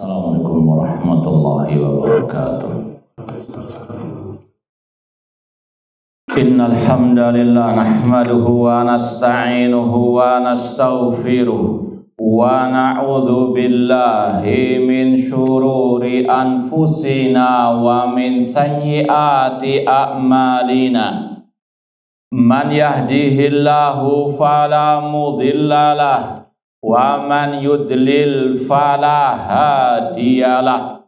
Assalamualaikum warahmatullahi wabarakatuh. Innal hamdalillah nahmaduhu wa nasta'inuhu wa nastaghfiruh wa na'udzu billahi min syururi anfusina wa min sayyiati a'malina. Man yahdihillahu fala mudilla lahu wa man yudlil fala hadiyalah.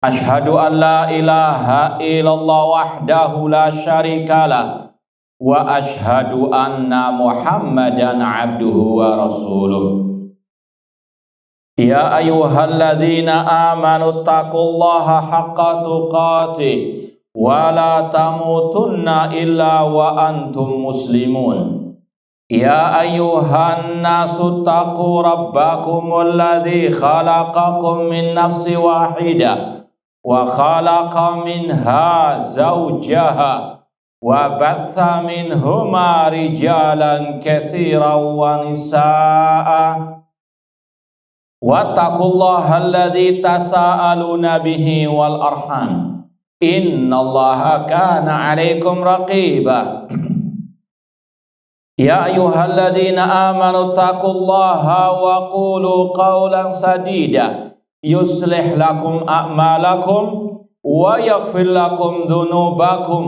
Ashhadu an la ilaha illallah wahdahu la syarikalah wa ashhadu anna Muhammadan abduhu wa rasuluh. Ya ayyuhalladzina amanu taqullaha haqqa tuqatih wa la tamutunna illa wa antum muslimun. Ya ayyuhan nasu taqu rabbakumul ladzi khalaqakum min nafsin wahidah wa khalaqa minha zawjaha wa batha minhuma rijalan katsiran wa nisaa'a wattaqullaha alladzi tasaaluna bihi wal arham innallaha kana 'alaikum raqiba. Ya ayyuhalladzina amanu taqullaha wa qulu qawlan sadida yuslih lakum a'malakum wa yaghfir lakum dhunubakum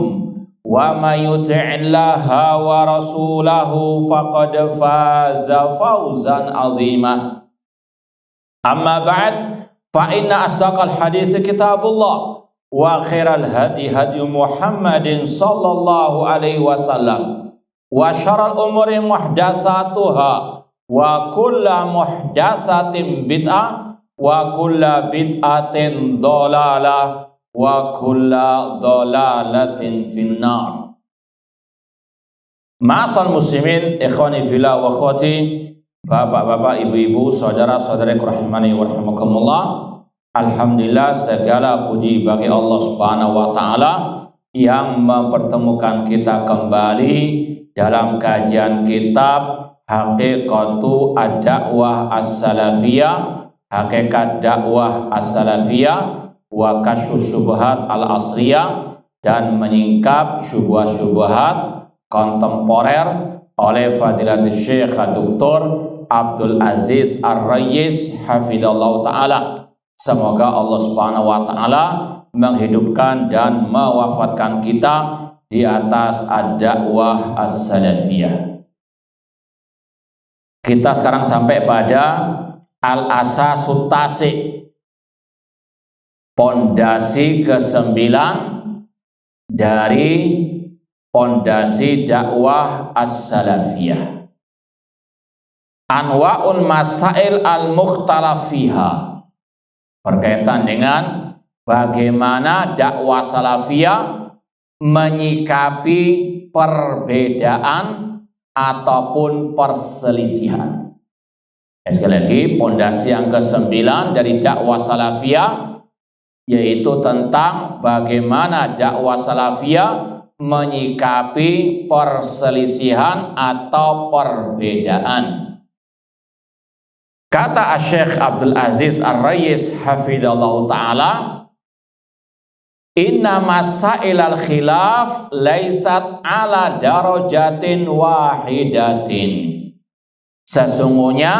wa may yuti'illaha wa rasulahu faqad faza fawzan 'azima. Amma ba'd, fa inna asdaqal hadits kitabullah wa khairal hadi hadi Muhammadin sallallahu alaihi wasallam wa syarrul umuri muhdatsatuha wa kullu muhdatsatin bid'ah wa kullu bid'atin dhalalah wa kullu dhalalatin finnar. Ma'asal muslimin, ikhwani fillah wa akhwati, bapak-bapak, ibu-ibu, saudara-saudari rahimani wa rahimakumullah. Alhamdulillah, segala puji bagi Allah Subhanahu wa taala yang mempertemukan kita kembali dalam kajian kitab Haqiqatu ad-Da'wah as-Salafiyah, Hakikat Dakwah as-Salafiyah wa Kasyfus Syubhat al-Asriyah, dan menyingkap syubhat-syubhat kontemporer oleh Fadilatul Syekh Dr. Abdul Aziz Ar-Rayyis hafidhallahu ta'ala. Semoga Allah Subhanahu wa ta'ala menghidupkan dan mewafatkan kita di atas ad-Da'wah as-Salafiyah. Kita sekarang sampai pada al-asasut tasi', pondasi ke-9 dari pondasi dakwah as-Salafiyah. Anwa'un masail al-mukhtalaf fiha, berkaitan dengan bagaimana dakwah salafiyah menyikapi perbedaan ataupun perselisihan. Sekali lagi, pondasi yang ke-9 dari dakwah salafiyah yaitu tentang bagaimana dakwah salafiyah menyikapi perselisihan atau perbedaan. Kata Syekh Abdul Aziz Ar-Rayyis hafidhallahu ta'ala, inna masailal khilaf laisat ala darajatin wahidatin. Sesungguhnya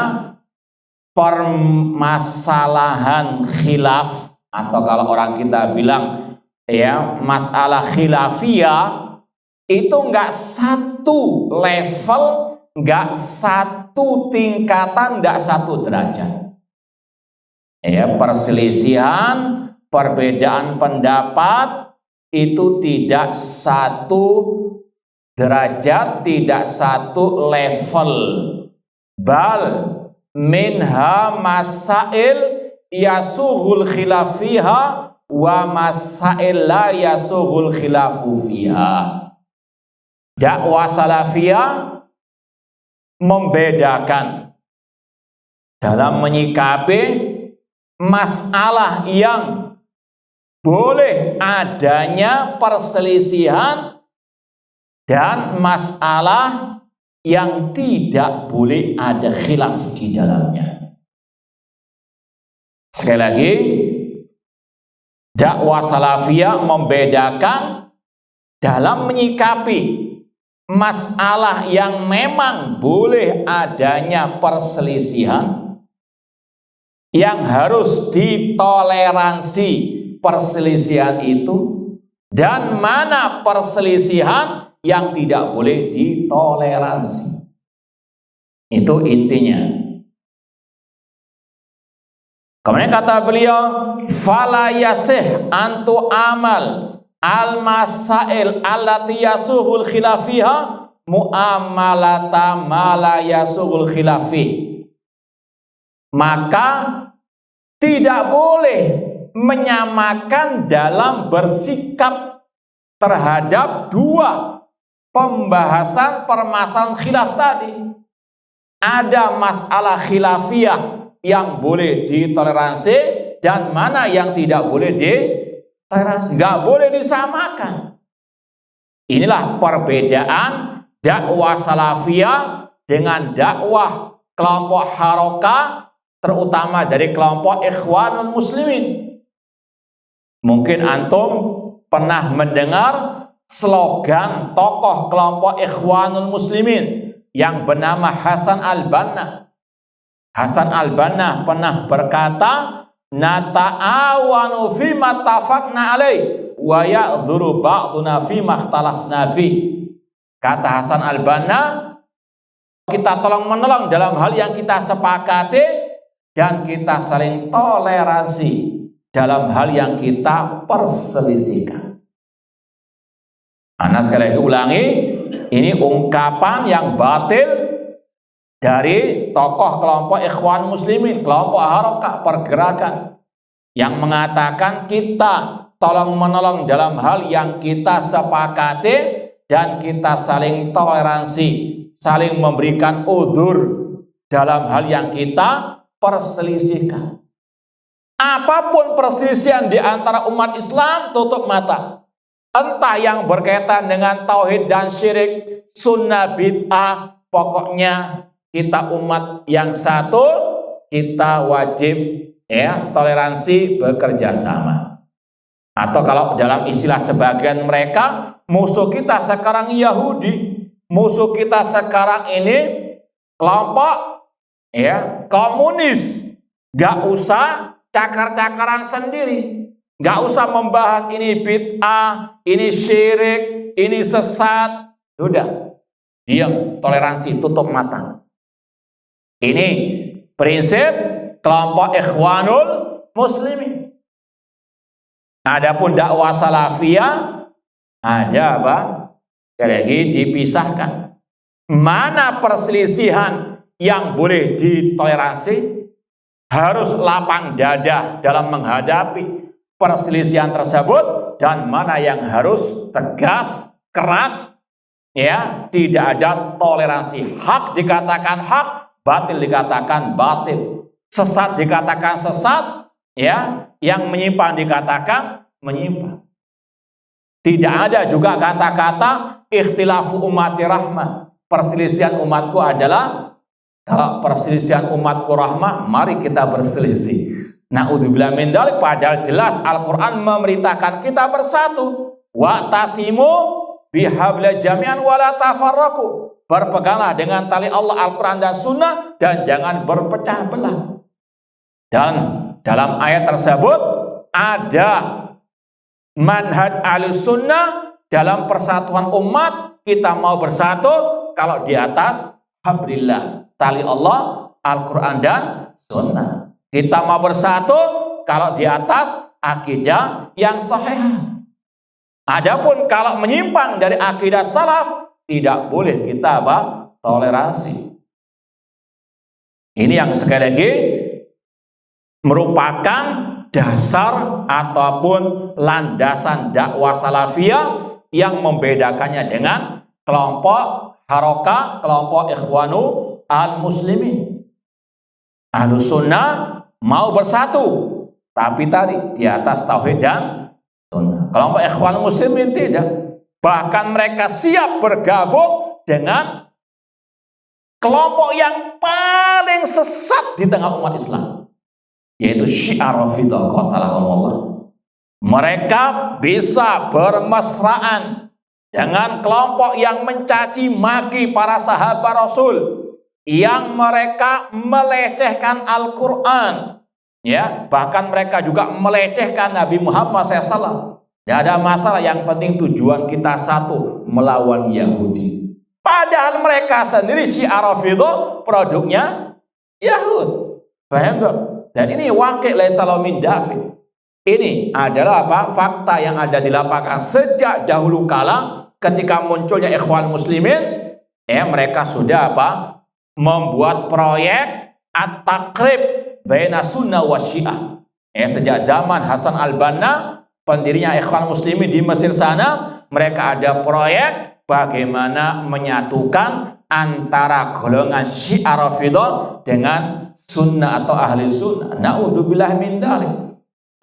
permasalahan khilaf, atau kalau orang kita bilang ya masalah khilafiyah, itu enggak satu level, enggak satu tingkatan, enggak satu derajat. Ya, perselisihan, perbedaan pendapat itu tidak satu derajat, tidak satu level. Bal minha masail yasughul khilafiha wa masail la yasughul khilafu fiha. Dakwah salafiyah membedakan dalam menyikapi masalah yang boleh adanya perselisihan dan masalah yang tidak boleh ada khilaf di dalamnya. Sekali lagi, dakwah salafiyah membedakan dalam menyikapi masalah yang memang boleh adanya perselisihan, yang harus ditoleransi perselisihan itu, dan mana perselisihan yang tidak boleh ditoleransi. Itu intinya. Kemudian kata beliau, fala yasih antu amal al-masail allati yasuhul khilafiha mu'amalata ma la yasuhul khilafih. Maka tidak boleh menyamakan dalam bersikap terhadap dua pembahasan permasalahan khilaf tadi. Ada masalah khilafiyah yang boleh ditoleransi dan mana yang tidak boleh ditoleransi. Nggak boleh disamakan. Inilah perbedaan dakwah salafiyah dengan dakwah kelompok harokah, terutama dari kelompok Ikhwanul Muslimin. Mungkin antum pernah mendengar slogan tokoh kelompok Ikhwanul Muslimin yang bernama Hasan al-Banna. Hasan al-Banna pernah berkata, nata'awanu fima tafaqna alaih wa ya'dhuru ba'duna fima ikhtalafna fi. Kata Hasan al-Banna, kita tolong menolong dalam hal yang kita sepakati dan kita saling toleransi dalam hal yang kita perselisihkan. Ana sekali lagi ulangi, ini ungkapan yang batil dari tokoh kelompok Ikhwan Muslimin, kelompok harokah, pergerakan yang mengatakan kita tolong menolong dalam hal yang kita sepakati dan kita saling toleransi, saling memberikan udzur dalam hal yang kita perselisihkan. Apapun perselisihan di antara umat Islam, tutup mata. Entah yang berkaitan dengan tauhid dan syirik, sunnah bid'ah, pokoknya kita umat yang satu, kita wajib toleransi, bekerja sama. Atau kalau dalam istilah sebagian mereka, musuh kita sekarang Yahudi, musuh kita sekarang ini kelompok komunis. Gak usah cakar-cakaran sendiri, gak usah membahas ini bid'ah, ini syirik, ini sesat. Sudah, diam, toleransi, tutup mata. Ini prinsip kelompok Ikhwanul Muslimin. Adapun dakwah salafiyah ada apa? Sekali lagi dipisahkan. Mana perselisihan yang boleh ditoleransi, harus lapang dada dalam menghadapi perselisihan tersebut, dan mana yang harus tegas, keras, tidak ada toleransi. Hak dikatakan hak, batil dikatakan batil, sesat dikatakan sesat, yang menyimpang dikatakan menyimpang. Tidak ada juga kata-kata ikhtilafu ummati rahmah. Perselisihan umatku adalah, kalau perselisihan umatku rahmah, mari kita berselisih. Na'udzubillah min dzalik, padahal jelas Al-Quran memerintahkan kita bersatu. Wa'tasimu bihabla jami'an wala tafarraqu. Berpeganglah dengan tali Allah, Al-Quran dan Sunnah, dan jangan berpecah belah. Dan dalam ayat tersebut ada manhaj Ahlus Sunnah dalam persatuan umat. Kita mau bersatu kalau di atas hablillah, tali Allah, Al-Quran dan Sunnah. Kita mau bersatu kalau di atas akidah yang sahih. Adapun kalau menyimpang dari akidah salaf, tidak boleh kita toleransi. Ini yang sekali lagi merupakan dasar ataupun landasan dakwah salafiyah yang membedakannya dengan kelompok harokah, kelompok Ikhwanu al-Muslimin. Ahlus Sunnah mau bersatu, tapi tadi di atas tauhid dan sunnah. Kelompok Ikhwanul Muslimin tidak. Bahkan mereka siap bergabung dengan kelompok yang paling sesat di tengah umat Islam. yaitu Syiah Rafidhah qatalahumullah. Mereka bisa bermesraan dengan kelompok yang mencaci maki para sahabat Rasul, yang mereka melecehkan Al-Quran, ya, bahkan mereka juga melecehkan Nabi Muhammad SAW. Tidak ada masalah, yang penting tujuan kita satu, melawan Yahudi. Padahal mereka sendiri Syiah Rafidhah produknya Yahud. Paham tak? Dan ini wakil laisa lahu min dafi. Ini adalah apa? Fakta yang ada di lapangan sejak dahulu kala ketika munculnya Ikhwan Muslimin. Mereka sudah apa? Membuat proyek at-taqrib baina sunnah wa syiah. Sejak zaman Hasan al-Banna, pendirinya Ikhwan Muslimin di Mesir sana, mereka ada proyek bagaimana menyatukan antara golongan Syiah Rafidhah dengan sunnah atau ahli sunnah. Na'udzubillah min dzalik.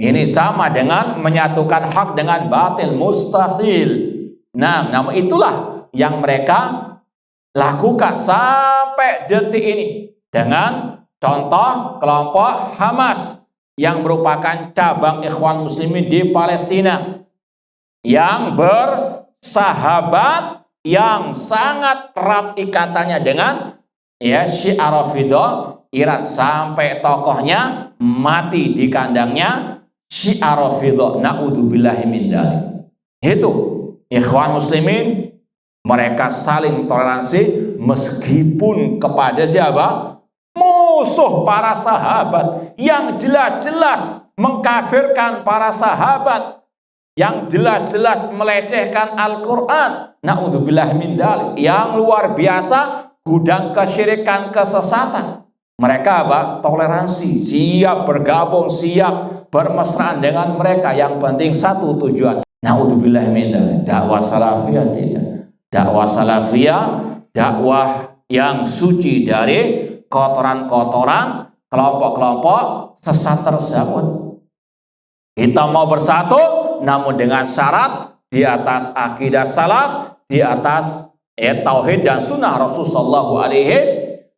Ini sama dengan menyatukan hak dengan batil, mustahil. Nah, namun itulah yang mereka lakukan sampai detik ini dengan contoh kelompok Hamas yang merupakan cabang Ikhwan Muslimin di Palestina, yang bersahabat, yang sangat erat ikatannya dengan Syiah Rafidhah Iran, sampai tokohnya mati di kandangnya Syiah Rafidhah. Na'udzubillahi min dzalik. Itu Ikhwan Muslimin, mereka saling toleransi meskipun kepada siapa? Musuh para sahabat, yang jelas-jelas mengkafirkan para sahabat, yang jelas-jelas melecehkan Al-Quran. Na'udzubillahi min dzalik. Yang luar biasa, gudang kesyirikan, kesesatan. Mereka apa? Toleransi, siap bergabung, siap bermesraan dengan mereka. Yang penting satu tujuan. Na'udzubillah min dzalik. Dakwah salafiyah tidak. Dakwah salafiyah, dakwah yang suci dari kotoran-kotoran kelompok-kelompok sesat tersebut. Kita mau bersatu, namun dengan syarat di atas akidah salaf, di atas tauhid dan sunnah Rasulullah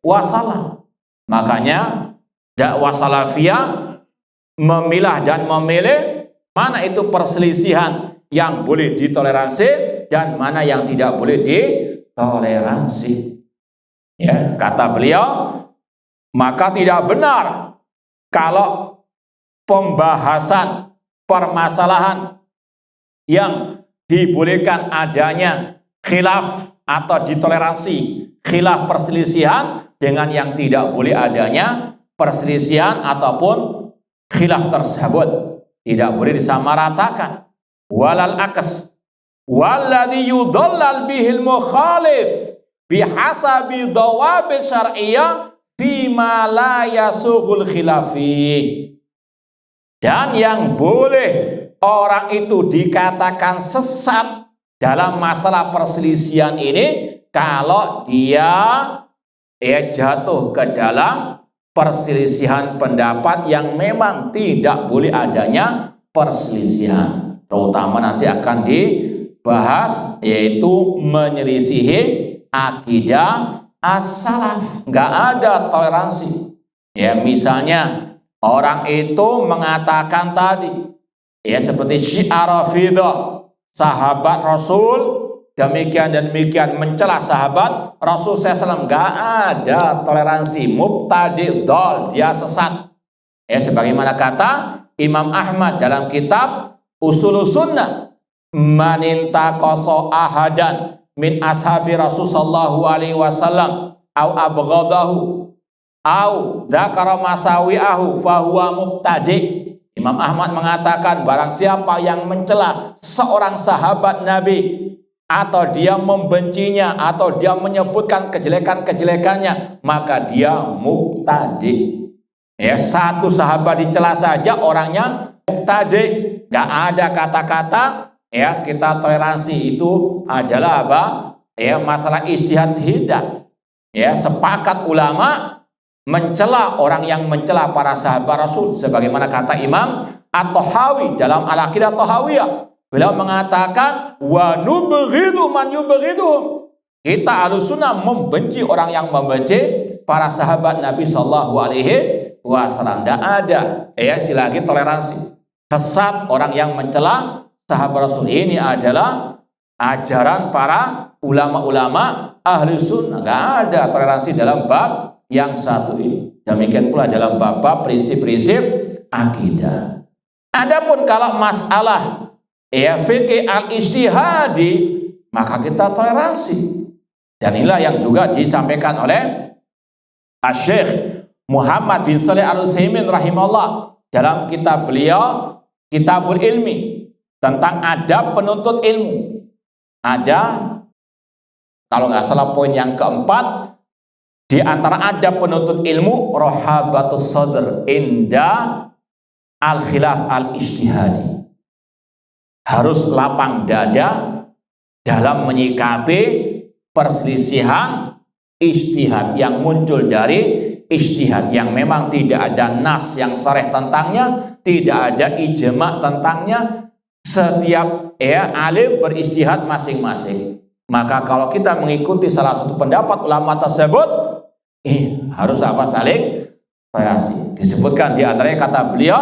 SAW. Makanya dakwah salafiyah memilah dan memilih mana itu perselisihan yang boleh ditoleransi dan mana yang tidak boleh ditoleransi. Ya, kata beliau, maka tidak benar kalau pembahasan permasalahan yang dibolehkan adanya khilaf atau ditoleransi khilaf perselisihan dengan yang tidak boleh adanya perselisihan ataupun khilaf tersebut. Tidak boleh disamaratakan. Walal akas walladhi yudallal bihil mukhalif bihasabi dawabi syar'iyyah fima la yasughul khilafi. Dan yang boleh orang itu dikatakan sesat dalam masalah perselisihan ini kalau dia jatuh ke dalam perselisihan pendapat yang memang tidak boleh adanya perselisihan. Terutama nanti akan dibahas, yaitu menyelisihi akidah as-salaf. Nggak ada toleransi. Ya, misalnya orang itu mengatakan tadi, seperti Syiah Rafidhah, sahabat Rasul demikian dan demikian, mencela sahabat Rasul SAW. Nggak ada toleransi. Mubtadi' dhal, dia sesat. Sebagaimana kata Imam Ahmad dalam kitab Ushulus Sunnah, man intaqasa ahadan min ashabi Rasul sallallahu alaihi wasallam au abghadahu au dzakara masawi'ahu fahuwa mubtadi'. Imam Ahmad mengatakan, barang siapa yang mencela seorang sahabat Nabi, atau dia membencinya, atau dia menyebutkan kejelekan-kejelekannya, maka dia mubtadi'. Satu sahabat dicela saja orangnya mubtadi'. Gak ada kata-kata kita toleransi, itu adalah apa? Masalah ijtihad, tidak. Sepakat ulama mencela orang yang mencela para sahabat Rasul, sebagaimana kata Imam At-Tahawi dalam Al-Aqidah Tahawiyah. Beliau mengatakan, wa nubghidu man yubghiduhum. Kita Ahlussunnah membenci orang yang membenci para sahabat Nabi sallallahu alaihi wassalam. Tidak ada lagi toleransi. Sesat orang yang mencela sahabat Rasul. Ini adalah ajaran para ulama-ulama ahli sunnah. Nggak ada toleransi dalam bab yang satu ini. Demikian pula dalam bab prinsip-prinsip akidah. Adapun kalau masalah fikih al-ijtihadi, maka kita toleransi. Dan inilah yang juga disampaikan oleh Syekh Muhammad bin Shalih Al-Utsaimin rahimahullah dalam kitab beliau Kitabul Ilmi tentang adab penuntut ilmu. Ada, kalau nggak salah poin yang keempat, di antara adab penuntut ilmu rohabatus sadr inda al-khilaf al-ijtihadi. Harus lapang dada dalam menyikapi perselisihan ijtihad yang muncul dari ijtihad yang memang tidak ada nas yang sharih tentangnya, tidak ada ijma tentangnya. Setiap alim berijtihad masing-masing. Maka kalau kita mengikuti salah satu pendapat ulama tersebut, harus saling toleransi. Disebutkan di antaranya kata beliau,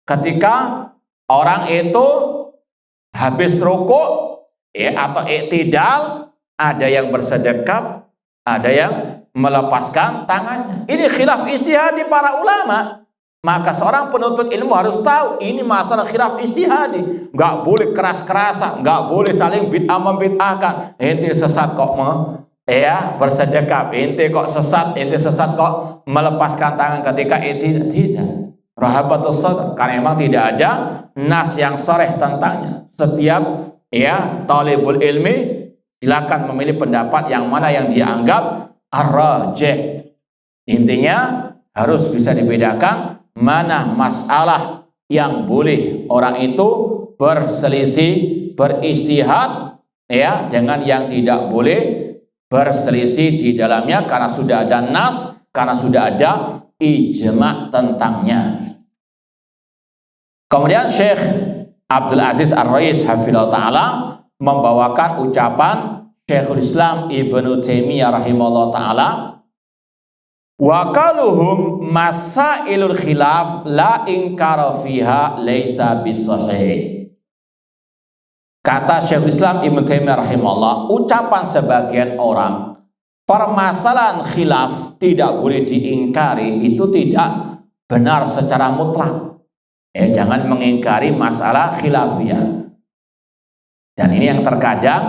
ketika orang itu habis rukuk atau i'tidal, ada yang bersedekap, ada yang melepaskan tangannya. Ini khilaf ijtihadi para ulama. Maka seorang penuntut ilmu harus tahu ini masalah khilaf ijtihadi. Nggak boleh keras-kerasan, nggak boleh saling bid'ah membid'ahkan. Ente sesat kok bersedekap, ente kok sesat kok melepaskan tangan ketika tidak. Rahabatus sadr, karena memang tidak ada nas yang sharih tentangnya. Setiap talibul ilmi silakan memilih pendapat yang mana yang dia anggap ar-rajih. Intinya harus bisa dibedakan mana masalah yang boleh orang itu berselisih, berijtihad dengan yang tidak boleh berselisih di dalamnya karena sudah ada nas, karena sudah ada ijma tentangnya. Kemudian Syekh Abdul Aziz Ar-Rais hafizahullah ta'ala membawakan ucapan Syekhul Islam Ibnu Taimiyah rahimahullah ta'ala, wa qaluhum masailul khilaf la inkara fiha laisa bisahih. Kata Syekhul Islam Ibnu Taimiyah rahimahullah, ucapan sebagian orang, permasalahan khilaf tidak boleh diingkari, itu tidak benar secara mutlak. Jangan mengingkari masalah khilafiyah. Dan ini yang terkadang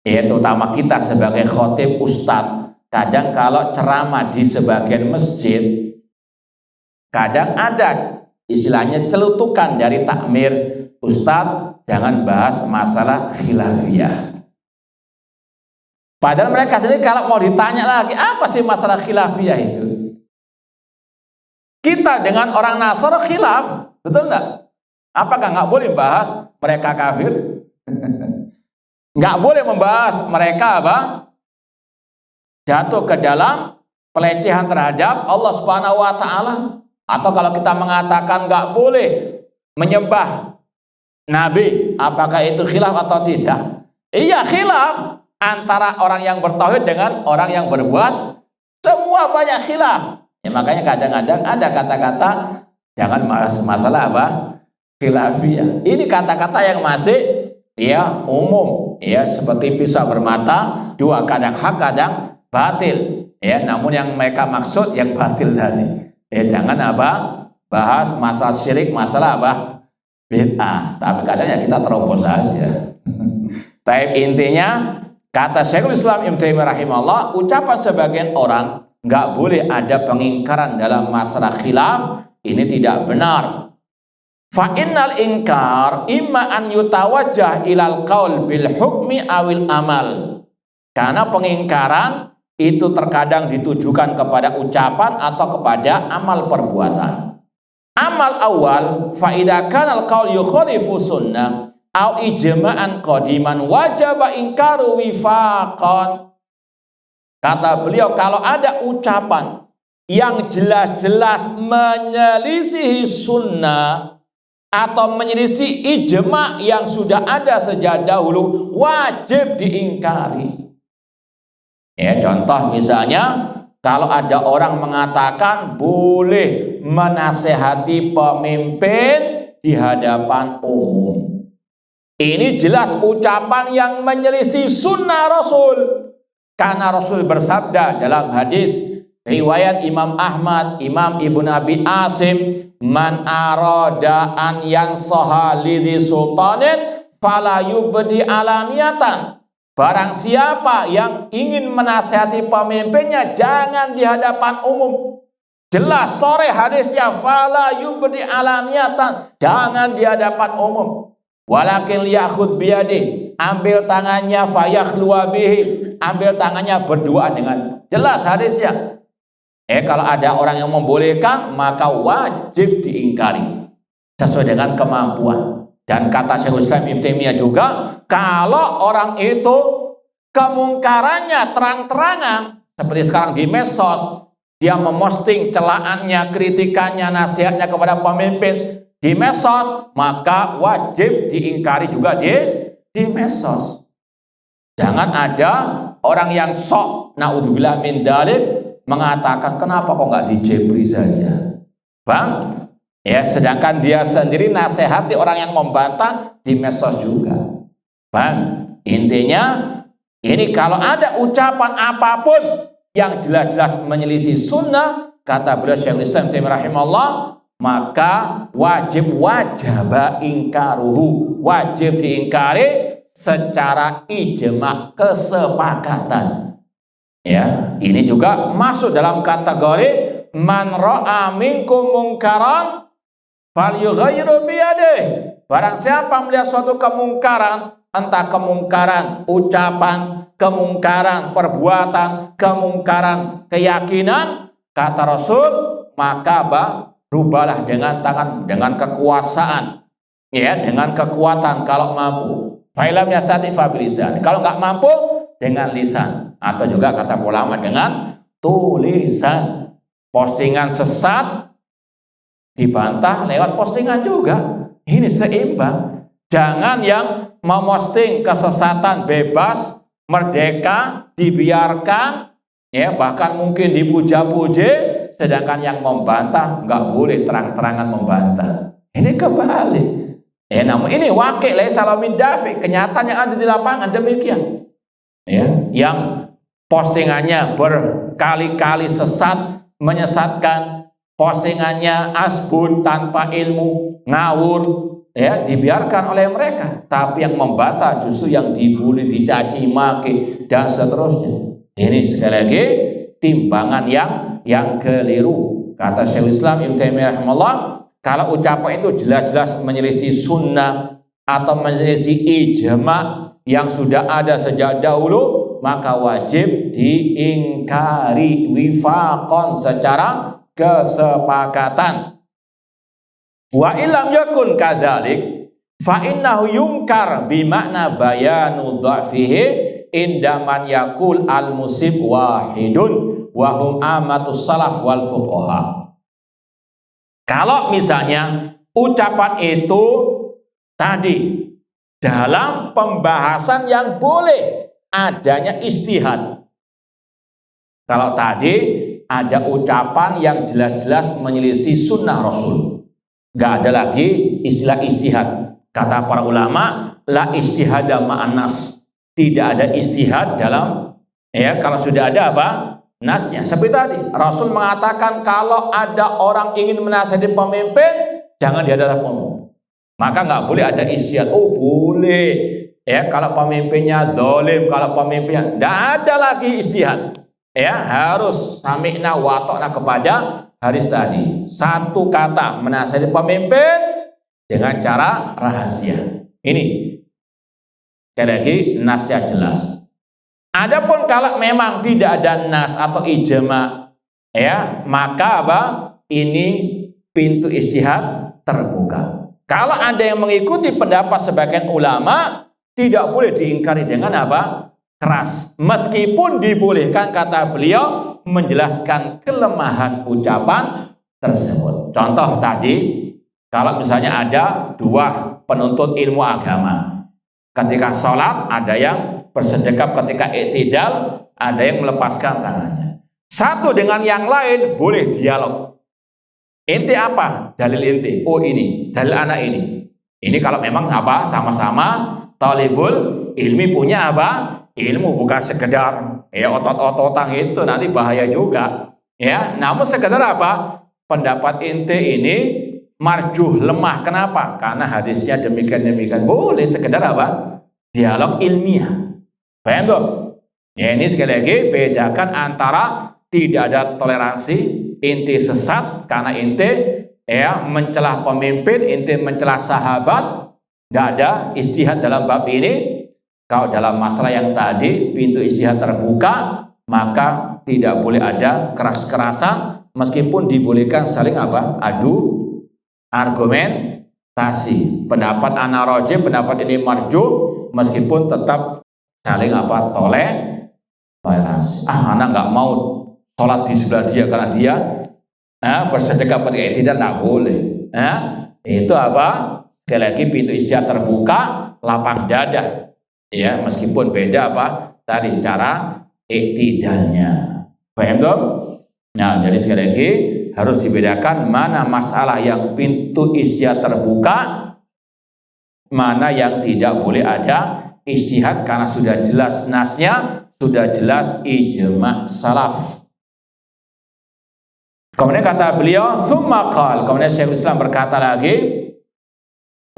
terutama kita sebagai khotib ustadz, kadang kalau ceramah di sebagian masjid, kadang ada istilahnya celutukan dari takmir, ustadz jangan bahas masalah khilafiyah. Padahal mereka sendiri kalau mau ditanya lagi, apa sih masalah khilafiyah itu? Kita dengan orang Nasrani khilaf, betul enggak? Apakah nggak boleh bahas mereka kafir? Nggak boleh membahas mereka jatuh ke dalam pelecehan terhadap Allah Subhanahu wa ta'ala. Atau kalau kita mengatakan nggak boleh menyembah Nabi, apakah itu khilaf atau tidak? Iya, khilaf antara orang yang bertauhid dengan orang yang berbuat, semua banyak khilaf. Makanya kadang-kadang ada kata-kata jangan bahas masalah khilafiyah. Ini kata-kata yang masih umum, seperti pisau bermata dua, kadang hak kadang batil, namun yang mereka maksud yang batil tadi. Jangan bahas masalah syirik, masalah bid'ah, tapi kadang kita terobos saja. Tapi intinya kata Syekhul Islam Ibnu Taimiyah rahimahullah, ucapan sebagian orang nggak boleh ada pengingkaran dalam masalah khilaf, ini tidak benar. Fa innal inkar imma an yutawajjah ilal qaul bil hukmi awil amal. Karena pengingkaran itu terkadang ditujukan kepada ucapan atau kepada amal perbuatan. Amal awal, fa idza kana al qaul yukhalifu sunnah au ijma'an qadiman wajaba inkaru wifaqan. Kata beliau, kalau ada ucapan yang jelas-jelas menyelisihi sunnah atau menyelisih ijma yang sudah ada sejak dahulu, wajib diingkari. Contoh misalnya kalau ada orang mengatakan boleh menasehati pemimpin di hadapan umum. Ini jelas ucapan yang menyelisih sunnah Rasul. Karena Rasul bersabda dalam hadis riwayat Imam Ahmad, Imam Ibnu Abi Asim, man arada an yansaha lidhi sultanin fala yubdi alaniyatan. Barang siapa yang ingin menasihati pemimpinnya jangan di hadapan umum. Jelas sore hadisnya, fala yubdi alaniyatan, jangan di hadapan umum. Walakin liyakhud biyadih, ambil tangannya fayakhluwa bihi, ambil tangannya berdua dengan. Jelas hadisnya. Kalau ada orang yang membolehkan maka wajib diingkari sesuai dengan kemampuan. Dan kata Syekhul Islam Ibnu Taimiyah juga, kalau orang itu kemungkarannya terang-terangan, seperti sekarang di medsos, dia memosting celaannya, kritikannya, nasihatnya kepada pemimpin di medsos, maka wajib diingkari juga di medsos. Jangan ada orang yang sok, naudzubillah min dzalik, mengatakan kenapa kok nggak dijebri saja, Bang? Ya, sedangkan dia sendiri nasihati orang yang membantah di medsos juga. Bang, intinya ini kalau ada ucapan apapun yang jelas-jelas menyelisih sunnah, kata beliau Syekhul Islam Taimiyah rahimahullah, maka wajib ingkaruhu, wajib diingkari secara ijma, kesepakatan. Ya, ini juga masuk dalam kategori man ra'a minkum mungkaran falyughayyiru biyadihi. Barang siapa melihat suatu kemungkaran, entah kemungkaran ucapan, kemungkaran perbuatan, kemungkaran keyakinan, kata Rasul, maka rubahlah dengan tangan, dengan kekuasaan, ya, dengan kekuatan kalau mampu. Fa'ilam yastati fabilisan. Kalau nggak mampu, dengan lisan, atau juga kata ulama dengan tulisan. Postingan sesat dibantah lewat postingan juga. Ini seimbang. Jangan yang memosting kesesatan bebas, merdeka, dibiarkan, ya, bahkan mungkin dipuja-puji, sedangkan yang membantah nggak boleh terang-terangan membantah. Ini kebalik. Ya, namun ini wakil salamin dafi, kenyataan yang ada di lapangan demikian. Ya, yang postingannya berkali-kali sesat, menyesatkan, postingannya asbun tanpa ilmu, ngawur, ya, dibiarkan oleh mereka. Tapi yang membantah justru yang dibully, dicaci maki dan seterusnya. Ini sekali lagi timbangan yang keliru. Kata Syekhul Islam Ibnu Taimiyah rahimahullah, kalau ucapan itu jelas-jelas menyelisih sunnah atau menyelisih ijma yang sudah ada sejak dahulu, maka wajib diingkari wifaqan, secara kesepakatan. Wa illam yakun kadzalik fa innahu yungkar bi makna bayanu dha'fihi indaman yakul al musib wahidun wa hum amatus salaf wal fuqaha. Kalau misalnya ucapan itu tadi dalam pembahasan yang boleh adanya ijtihad. Kalau tadi ada ucapan yang jelas-jelas menyelisih sunnah Rasul, nggak ada lagi istilah ijtihad. Kata para ulama, la ijtihada ma'an nas. Tidak ada ijtihad dalam, ya, kalau sudah ada apa? Nasnya. Seperti tadi, Rasul mengatakan kalau ada orang ingin menasihati pemimpin, jangan di hadapan umum. Maka nggak boleh ada ijtihad. Oh boleh, ya, kalau pemimpinnya zalim, kalau pemimpinnya, nggak ada lagi ijtihad. Ya, harus sami'na wa ta'na kepada hadis tadi. Satu kata menasihati pemimpin dengan cara rahasia. Ini sekali lagi nasnya jelas. Adapun kalau memang tidak ada nas atau ijma, ya, maka apa? Ini pintu ijtihad terbuka. Kalau ada yang mengikuti pendapat sebagian ulama, tidak boleh diingkari dengan apa? Keras. Meskipun dibolehkan, kata beliau, menjelaskan kelemahan ucapan tersebut. Contoh tadi, kalau misalnya ada dua penuntut ilmu agama, ketika sholat ada yang bersedekap, ketika i'tidal ada yang melepaskan tangannya. satu dengan yang lain boleh dialog. Inti apa? Dalil inti. Oh ini, dalil anak ini. Ini kalau memang apa? Sama-sama talibul ilmi punya apa? Ilmu, bukan sekedar otot-ototan itu, nanti bahaya juga. Ya, namun sekedar apa? Pendapat inti ini marjuh, lemah. Kenapa? Karena hadisnya demikian-demikian. Boleh sekedar apa? Dialog ilmiah. Paham tuh? Ya, ini sekali lagi bedakan antara tidak ada toleransi, inti sesat karena inti mencelah pemimpin, inti mencelah sahabat. Tidak ada ijtihad dalam bab ini. Kalau dalam masalah yang tadi pintu ijtihad terbuka, maka tidak boleh ada keras-kerasan, meskipun dibolehkan saling apa? Adu argumentasi. Pendapat ana rajih, pendapat ini marjuh, meskipun tetap saling apa? Toleransi. Anak nggak mau sholat di sebelah dia karena dia bersedekah pada tidak boleh. Itu apa? Sekali lagi pintu ijtihad terbuka, lapang dada. Ya, meskipun beda apa? Tadi cara iktidalnya. Paham dong? Nah, jadi sekali lagi harus dibedakan mana masalah yang pintu ijtihad terbuka, mana yang tidak boleh ada ijtihad karena sudah jelas nasnya, sudah jelas ijma' salaf. Kemudian kata beliau, summa qal, kemudian Syekhul Islam berkata lagi,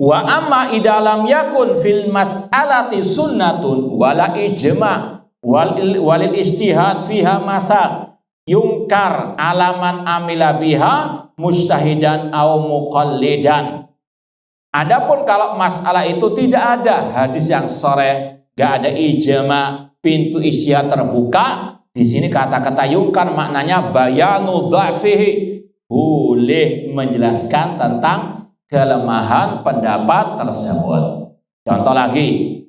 wa amma idalam yakun fil mas'alati sunnatun wala ijma' walil ijtihad fiha masa yungkar alaman amila biha mustahidan au muqallidan. Adapun kalau masalah itu tidak ada hadis yang sharih, gak ada ijma', pintu ijtihad terbuka, di sini kata-kata yungkar maknanya bayanu dha'fihi, boleh menjelaskan tentang kelemahan pendapat tersebut. Contoh lagi,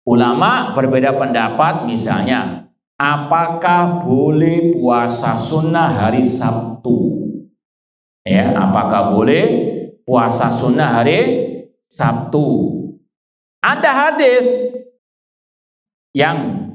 ulama berbeda pendapat, misalnya apakah boleh puasa sunnah hari Sabtu? Ya, apakah boleh puasa sunnah hari Sabtu? Ada hadis yang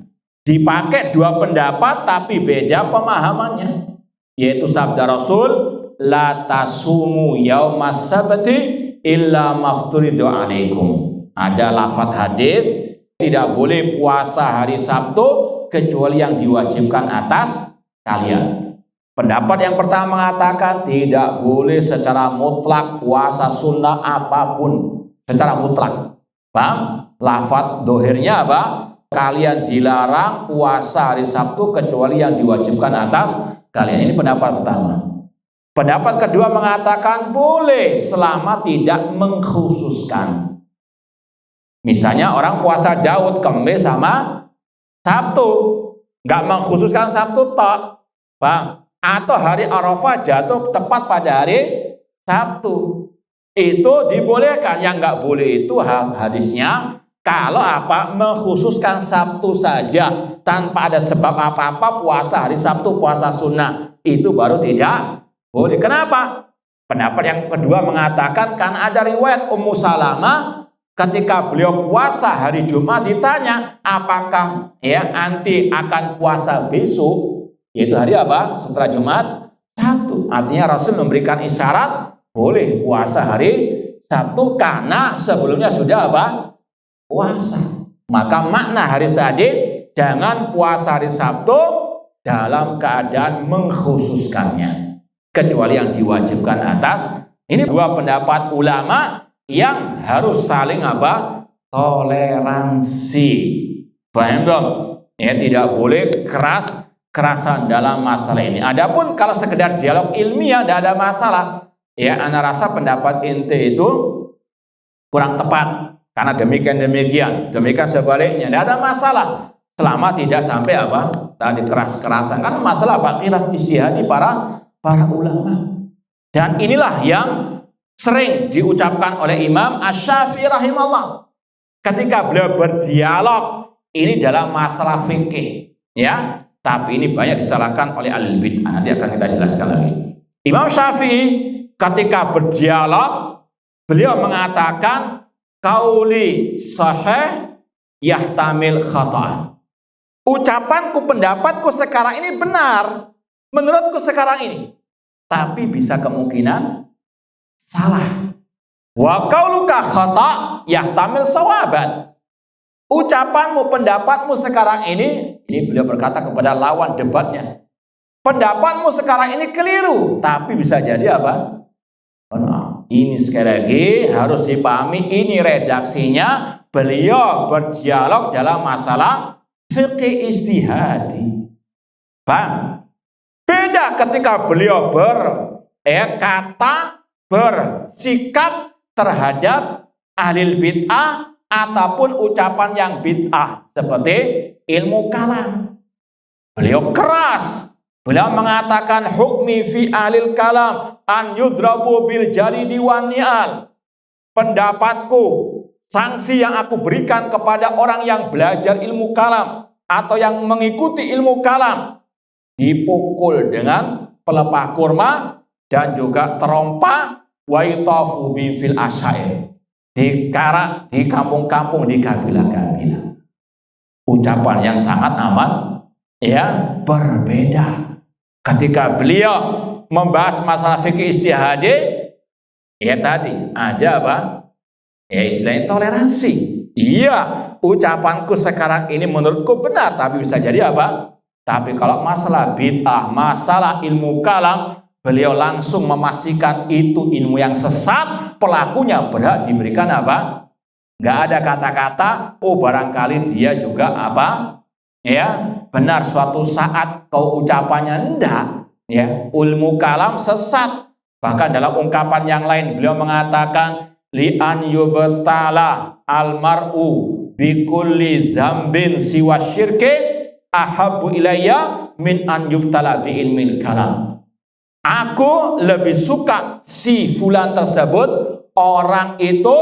dipakai dua pendapat tapi beda pemahamannya, yaitu sabda Rasul, la tasumu yaumas sabti illa mafturidu alaikum. Ada lafadz hadis, tidak boleh puasa hari Sabtu kecuali yang diwajibkan atas kalian. Pendapat yang pertama mengatakan tidak boleh secara mutlak puasa sunnah apapun secara mutlak. Paham? Lafadz dohirnya apa? Kalian dilarang puasa hari Sabtu kecuali yang diwajibkan atas kalian. Ini pendapat pertama. Pendapat kedua mengatakan boleh selama tidak mengkhususkan. Misalnya orang puasa Daud, Kamis sama Sabtu, nggak mengkhususkan Sabtu tok, Bang. Atau hari Arafah jatuh tepat pada hari Sabtu, itu dibolehkan. Yang nggak boleh itu hadisnya kalau apa? Mengkhususkan Sabtu saja tanpa ada sebab apa-apa puasa hari Sabtu, puasa sunnah, itu baru tidak boleh. Kenapa? Pendapat yang kedua mengatakan karena ada riwayat Ummu Salamah ketika beliau puasa hari Jumat ditanya apakah anti akan puasa besok, yaitu hari apa? Setelah Jumat Sabtu. Artinya Rasul memberikan isyarat boleh puasa hari Sabtu karena sebelumnya sudah apa? Puasa. Maka makna hari tadi jangan puasa hari Sabtu dalam keadaan mengkhususkannya kecuali yang diwajibkan atas. Ini dua pendapat ulama yang harus saling apa? Toleransi. Paham dong? Ya, tidak boleh kerasan dalam masalah ini. Adapun kalau sekedar dialog ilmiah tidak ada masalah. Ya, ana rasa pendapat inti itu kurang tepat. Karena demikian sebaliknya tidak ada masalah selama tidak sampai apa tadi keras-kerasan. Karena masalah apa? Khilaf ijtihadi para ulama. Dan inilah yang sering diucapkan oleh Imam Asy-Syafi'i rahimahullah ketika beliau berdialog ini dalam masalah fikih, ya. Tapi ini banyak disalahkan oleh ahli bid'ah. Nanti akan kita jelaskan lagi. Imam Syafi'i ketika berdialog beliau mengatakan qauli sahih yahtamil khata'an. Ucapanku, pendapatku sekarang ini benar, menurutku sekarang ini. Tapi bisa kemungkinan salah. Wa qauluka khata' yahtamil sawaban. Ucapanmu, pendapatmu sekarang ini beliau berkata kepada lawan debatnya, pendapatmu sekarang ini keliru, tapi bisa jadi apa? Benar. Ini sekali lagi harus dipahami, ini redaksinya beliau berdialog dalam masalah fikih ijtihadi. Paham? Beda ketika beliau bersikap terhadap ahli bid'ah ataupun ucapan yang bid'ah seperti ilmu kalam. Beliau keras. Beliau mengatakan hukmi fi ahlil kalam an yudrabu bil jaridi wan ni'al. Pendapatku, sanksi yang aku berikan kepada orang yang belajar ilmu kalam atau yang mengikuti ilmu kalam, dipukul dengan pelepah kurma dan juga terompa, wa yutafu bi fil asyair, dikarak di kampung-kampung, di kabilah-kabilah. Ucapan yang sangat amat berbeda. Ketika beliau membahas masalah fikih ijtihadi, tadi ada apa? Istilahnya toleransi. Iya, ucapanku sekarang ini menurutku benar, tapi bisa jadi apa? Tapi kalau masalah bid'ah, masalah ilmu kalam, beliau langsung memastikan itu ilmu yang sesat, pelakunya berhak diberikan apa? Nggak ada kata-kata, barangkali dia juga apa? Benar suatu saat kau ucapannya enggak. Ilmu kalam sesat. Bahkan dalam ungkapan yang lain beliau mengatakan li an yubtala almar'u bi kulli dzambin siwa syirki ahabbu ilayya min an yubtala bi ilmil kalam. Aku lebih suka si fulan tersebut, orang itu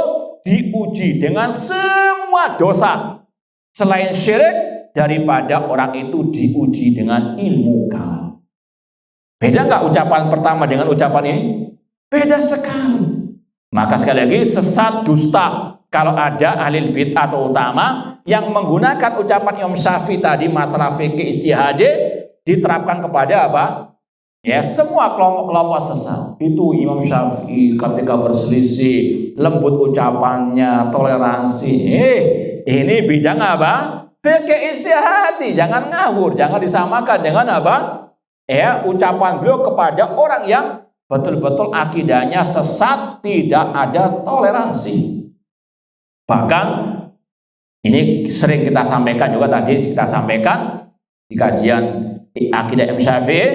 diuji dengan semua dosa selain syirik daripada orang itu diuji dengan ilmu kalam. Beda nggak ucapan pertama dengan ucapan ini? Beda sekali. Maka sekali lagi sesat, dusta kalau ada ahli bid'ah terutama yang menggunakan ucapan Imam Syafi'i tadi masalah fikih ijtihadi diterapkan kepada apa? Semua kelompok-kelompok sesat. Itu Imam Syafi'i ketika berselisih lembut ucapannya, toleransi. Ini bidang apa? Fikih ijtihadi, jangan ngawur, jangan disamakan dengan apa? Ucapan beliau kepada orang yang betul-betul akidahnya sesat, tidak ada toleransi. Bahkan ini sering kita sampaikan juga, tadi kita sampaikan di kajian akidah Imam Syafi'i,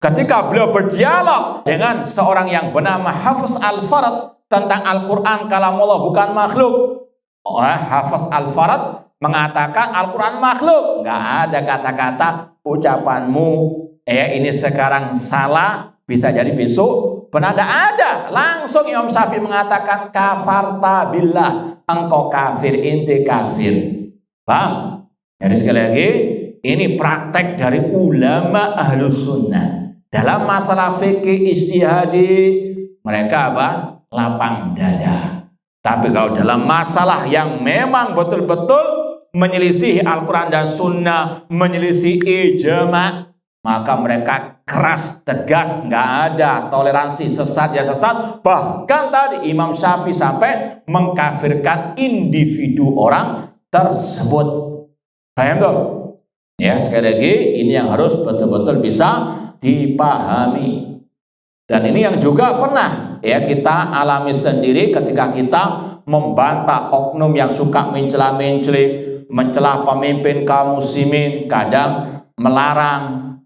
ketika beliau berdialog dengan seorang yang bernama Hafiz Al-Farad tentang Al-Quran kalamullah bukan makhluk. Hafiz Al-Farad mengatakan Al-Quran makhluk. Nggak ada kata-kata ucapanmu ini sekarang salah, bisa jadi besok benar. Nggak ada. Langsung Imam Syafi'i mengatakan kafarta billah, engkau kafir, inti kafir. Paham? Jadi sekali lagi ini praktek dari ulama ahlus sunnah dalam masalah fikih ijtihadi. Mereka apa? Lapang dada. Tapi kalau dalam masalah yang memang betul-betul menyelisih Al-Quran dan Sunnah, menyelisih ijma', maka mereka keras, tegas, nggak ada toleransi, sesat ya sesat. Bahkan tadi Imam Syafi'i sampai mengkafirkan individu orang tersebut. Paham dong? Sekali lagi ini yang harus betul-betul bisa dipahami. Dan ini yang juga pernah kita alami sendiri ketika kita membantah oknum yang suka mencela pemimpin kaum muslimin, kadang melarang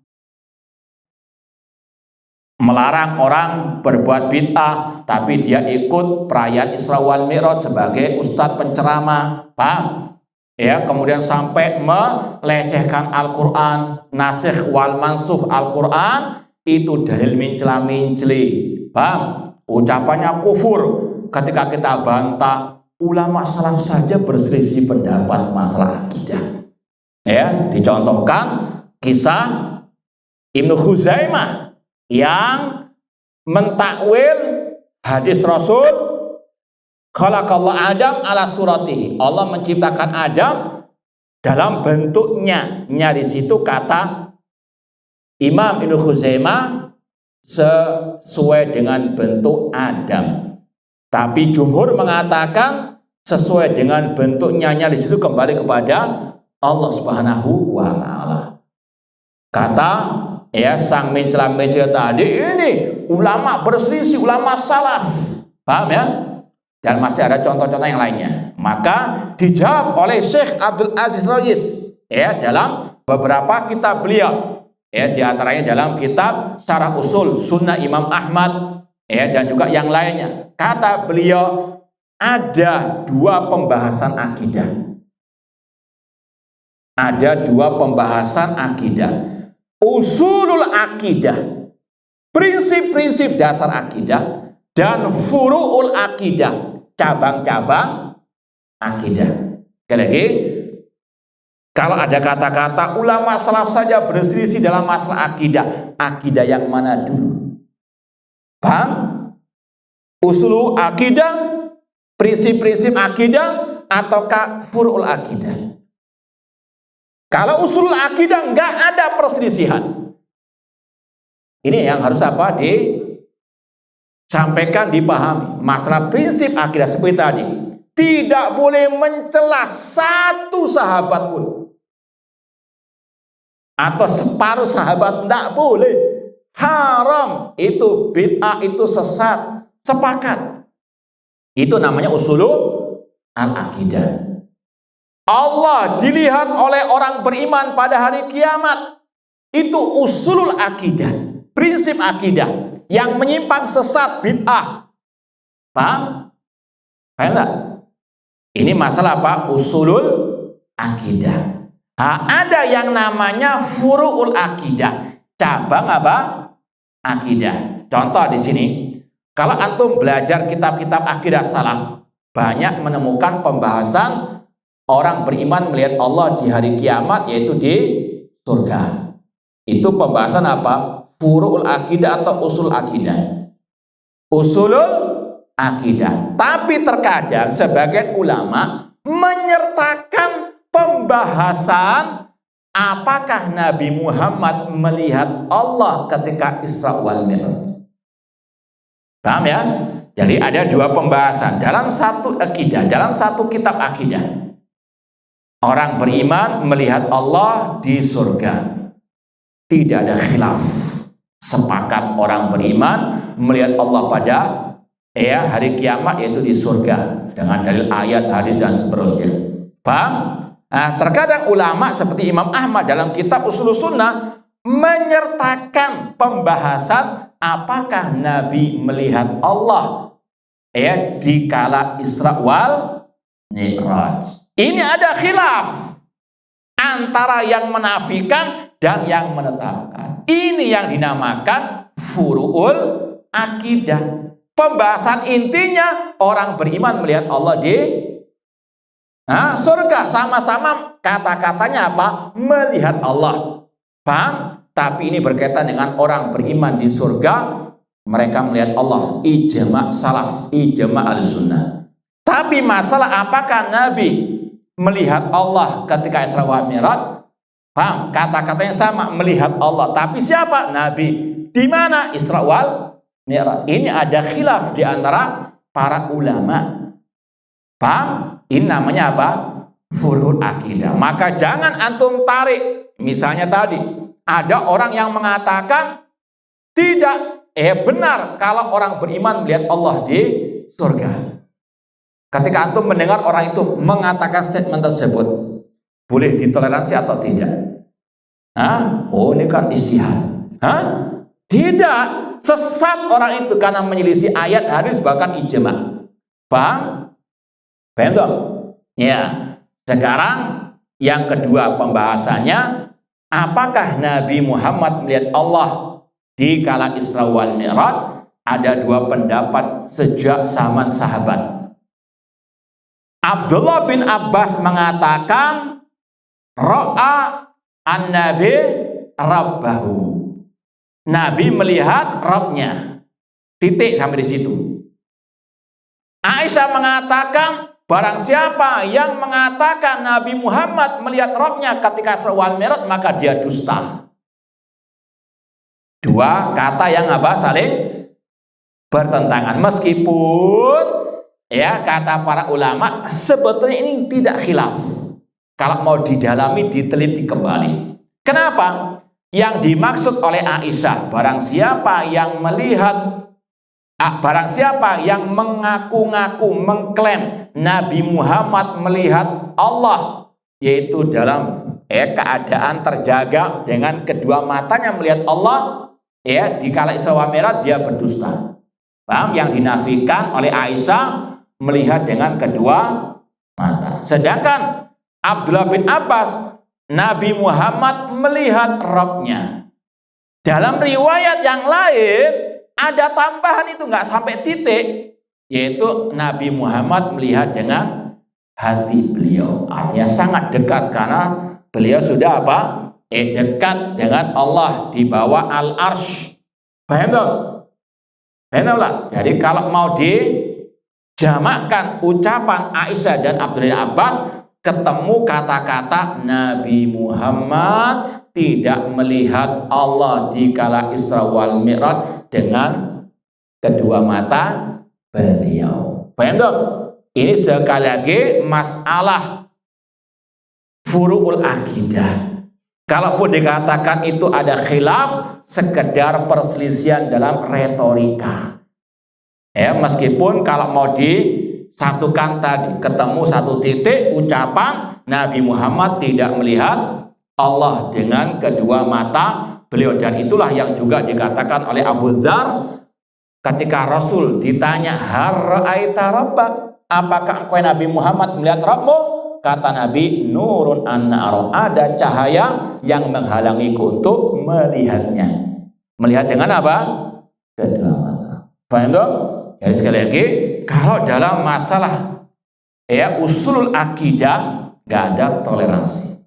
orang berbuat bid'ah, tapi dia ikut perayaan Isra wal Mi'raj sebagai ustadz penceramah, paham? Kemudian sampai melecehkan Al-Quran, nasikh wal mansukh Al-Quran, itu dalil mencela-menceli, paham? Ucapannya kufur. Ketika kita bantah, ulama salaf saja berselisih pendapat masalah akidah. Dicontohkan kisah Ibnu Khuzaimah yang mentakwil hadis Rasul khalaqallahu Adam ala suratihi. Allah menciptakan Adam dalam bentuknya. Di situ kata Imam Ibnu Khuzaimah sesuai dengan bentuk Adam. Tapi jumhur mengatakan sesuai dengan bentuknya di situ kembali kepada Allah Subhanahu wa taala. Kata sang mencela-mencela tadi ini ulama berselisih, ulama salaf. Paham ya? Dan masih ada contoh-contoh yang lainnya. Maka dijawab oleh Syekh Abdul Aziz Rojis dalam beberapa kitab beliau. Di antaranya dalam kitab Syarah Usul Sunnah Imam Ahmad dan juga yang lainnya. Kata beliau ada dua pembahasan akidah. Ada dua pembahasan akidah. Usulul akidah, prinsip-prinsip dasar akidah, dan furu'ul akidah, cabang-cabang akidah. Sekali lagi, kalau ada kata-kata ulama salaf saja berselisih dalam masalah akidah, akidah yang mana dulu? Paham? Usulul akidah, prinsip-prinsip akidah, ataukah furu'ul akidah? Kalau usul akidah nggak ada perselisihan. Ini yang harus disampaikan, dipahami. Masalah prinsip akidah seperti tadi. Tidak boleh mencela satu sahabat pun. Atau separuh sahabat, tidak boleh. Haram, itu bid'ah, itu sesat. Sepakat. Itu namanya usulul al-akidah. Allah dilihat oleh orang beriman pada hari kiamat. Itu usulul akidah, prinsip akidah. Yang menyimpang sesat, bid'ah. Paham? Paham enggak? Ini masalah apa? Usulul akidah. Ada yang namanya furu'ul akidah, cabang apa? Akidah. Contoh di sini, kalau antum belajar kitab-kitab akidah salaf, banyak menemukan pembahasan orang beriman melihat Allah di hari kiamat, yaitu di surga. Itu pembahasan apa? Furu'ul akidah atau usul akidah. Usulul akidah. Tapi terkadang sebagian ulama menyertakan pembahasan apakah Nabi Muhammad melihat Allah ketika Isra wal Mi'raj. Paham ya? Jadi ada dua pembahasan dalam satu akidah, dalam satu kitab akidah. Orang beriman melihat Allah di surga. Tidak ada khilaf. Sepakat orang beriman melihat Allah pada hari kiamat, yaitu di surga. Dengan dalil ayat, hadis, dan seterusnya. Paham? Nah, terkadang ulama seperti Imam Ahmad dalam kitab Usul Sunnah menyertakan pembahasan apakah Nabi melihat Allah di kala Isra wal Mi'raj. Ini ada khilaf antara yang menafikan dan yang menetapkan. Ini yang dinamakan furu'ul akidah. Pembahasan intinya orang beriman melihat Allah di surga. Sama-sama kata-katanya apa? Melihat Allah. Paham? Tapi ini berkaitan dengan orang beriman di surga. Mereka melihat Allah. Ijma' salaf, ijma' al-sunnah. Tapi masalah apakah Nabi melihat Allah ketika Isra wal Mi'raj? Paham? Kata-katanya sama, melihat Allah. Tapi siapa? Nabi. Di mana? Isra wal Mi'raj. Ini ada khilaf di antara para ulama. Paham? Ini namanya apa? Furu'ul akidah. Maka jangan antum tarik. Misalnya tadi, ada orang yang mengatakan tidak, benar kalau orang beriman melihat Allah di surga. Ketika antum mendengar orang itu mengatakan statement tersebut, boleh ditoleransi atau tidak? Ini kan ijtihad. Tidak, sesat orang itu karena menyelisih ayat, hadis, bahkan ijma'. Paham? Paham toh? Ya. Sekarang yang kedua pembahasannya, apakah Nabi Muhammad melihat Allah di kala Isra wal Mi'raj? Ada dua pendapat sejak zaman sahabat. Abdullah bin Abbas mengatakan ra'a an-nabi rabbahu. Nabi melihat Rabbnya. Titik sampai di situ. Aisyah mengatakan barang siapa yang mengatakan Nabi Muhammad melihat Rabbnya ketika Isra wal Mi'raj, maka dia dusta. Dua kata yang saling bertentangan. Meskipun kata para ulama sebetulnya ini tidak khilaf. Kalau mau didalami, diteliti kembali. Kenapa? Yang dimaksud oleh Aisyah, barang siapa yang mengaku-ngaku, mengklaim Nabi Muhammad melihat Allah, yaitu dalam keadaan terjaga dengan kedua matanya melihat Allah, di kala Isra wa Mi'raj, dia berdusta. Paham? Yang dinafikan oleh Aisyah melihat dengan kedua mata. Sedangkan Abdullah bin Abbas, Nabi Muhammad melihat Rabb-nya. Dalam riwayat yang lain ada tambahan, itu nggak sampai titik, yaitu Nabi Muhammad melihat dengan hati beliau. Artinya sangat dekat karena beliau sudah dekat dengan Allah di bawah al-arsy. Paham tak? Paham tak? Jadi kalau mau dijamakkan ucapan Aisyah dan Abdullah Abbas, ketemu kata-kata Nabi Muhammad tidak melihat Allah di kala Isra wal Mi'raj dengan kedua mata beliau. Paham tak? Ini sekali lagi masalah furu'ul akidah. Kalaupun dikatakan itu ada khilaf, sekedar perselisihan dalam retorika. Meskipun kalau mau disatukan tadi, ketemu satu titik ucapan Nabi Muhammad tidak melihat Allah dengan kedua mata beliau. Dan itulah yang juga dikatakan oleh Abu Dzar ketika Rasul ditanya, har ra'aita rabbak, apakah engkau Nabi Muhammad melihat Rabbmu? Kata Nabi, nurun an-nar, ada cahaya yang menghalangiku untuk melihatnya. Melihat dengan apa? Kedua mata. Paham dong? Jadi sekali lagi, kalau dalam masalah usulul akidah nggak ada toleransi.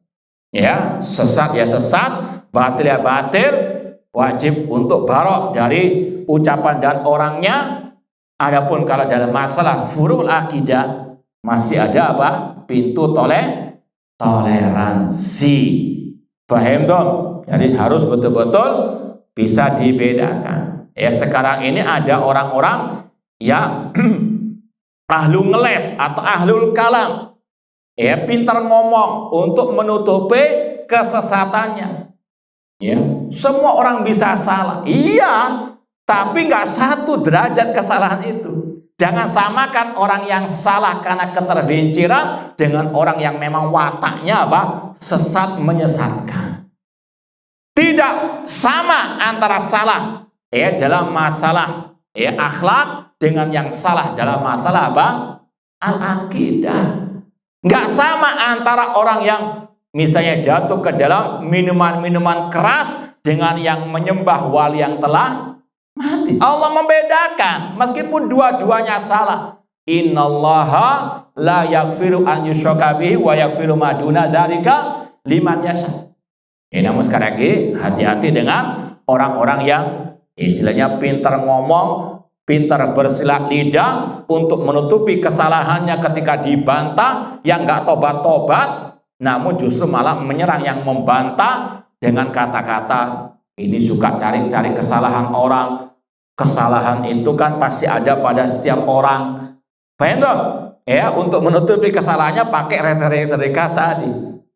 Sesat ya sesat, batil ya batil, wajib untuk barok dari ucapan dan orangnya. Adapun kalau dalam masalah furu'ul akidah masih ada pintu toleransi. Paham dong? Jadi harus betul-betul bisa dibedakan. Sekarang ini ada orang-orang yang ahlu ngeles atau ahlul kalam, pintar ngomong untuk menutupi kesesatannya. Semua orang bisa salah. Iya, tapi nggak satu derajat kesalahan itu. Jangan samakan orang yang salah karena ketergelinciran dengan orang yang memang wataknya sesat menyesatkan. Tidak sama antara salah dalam masalah akhlak dengan yang salah dalam masalah al-aqidah. Nggak sama antara orang yang misalnya jatuh ke dalam minuman-minuman keras dengan yang menyembah wali yang telah mati. Allah membedakan meskipun dua-duanya salah. Innallaha la yaghfiru an yushraka bihi wa yaghfiru ma duna dzalika liman yasha. Namun sekali lagi hati-hati dengan orang-orang yang istilahnya pintar ngomong, pintar bersilat lidah untuk menutupi kesalahannya ketika dibantah, yang nggak tobat-tobat, namun justru malah menyerang yang membantah dengan kata-kata ini suka cari-cari kesalahan orang. Kesalahan itu kan pasti ada pada setiap orang. Paham dong? Untuk menutupi kesalahannya pakai retorika tadi.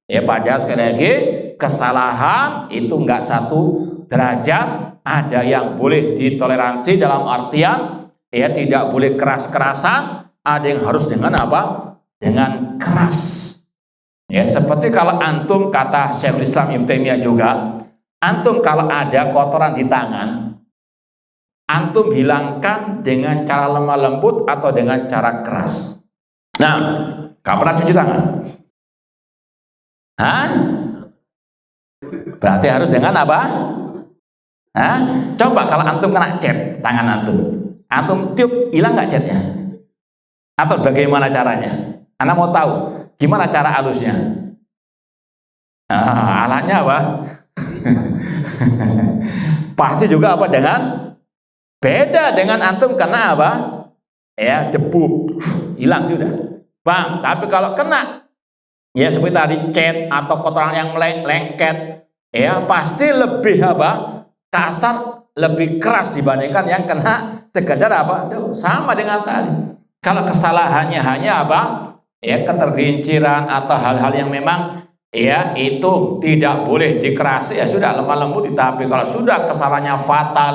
Padahal sekali lagi kesalahan itu nggak satu derajat. Ada yang boleh ditoleransi dalam artian tidak boleh keras-kerasan. Ada yang harus dengan dengan keras. Seperti kalau antum, kata Syekhul Islam Ibnu Taimiyah juga, antum kalau ada kotoran di tangan, antum hilangkan dengan cara lemah lembut atau dengan cara keras. Nah, gak pernah cuci tangan? Berarti harus dengan apa? Coba kalau antum kena cat tangan antum tiup, hilang gak catnya? Atau bagaimana caranya? Anda mau tahu gimana cara halusnya? Alatnya apa? Pasti juga dengan beda dengan antum kena debu, hilang sudah. Bang, tapi kalau kena seperti tadi cat atau kotoran yang lengket, pasti lebih kasar lebih keras dibandingkan yang kena sekedar apa? Sama dengan tadi. Kalau kesalahannya hanya apa? Ya, ketergelinciran atau hal-hal yang memang ya itu tidak boleh dikerasi, ya sudah lemah lembut. Tapi kalau sudah kesalahannya fatal,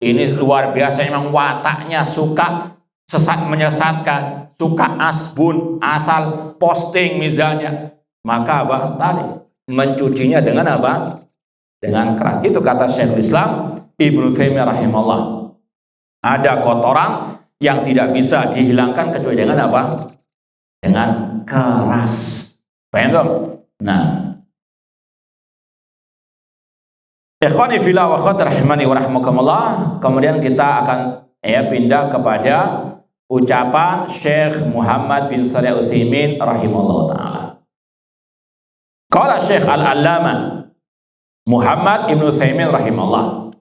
ini luar biasa, memang wataknya suka sesat menyesatkan, suka asbun asal posting misalnya, maka apa tadi mencucinya dengan apa? Dengan keras. Itu kata Syekhul Islam Ibnu Taimiyah rahimahullah. Ada kotoran yang tidak bisa dihilangkan kecuali dengan apa? Dengan keras. Paham dong? Nah, ikhwani fillah wa akhwati rahimani wa rahmakumullah. Kemudian kita akan pindah kepada ucapan Syekh Muhammad bin Shalih Al-Utsaimin rahimahullah taala. Qala Syekh Al-Allamah Muhammad Ibnu Utsaimin rahimahullah,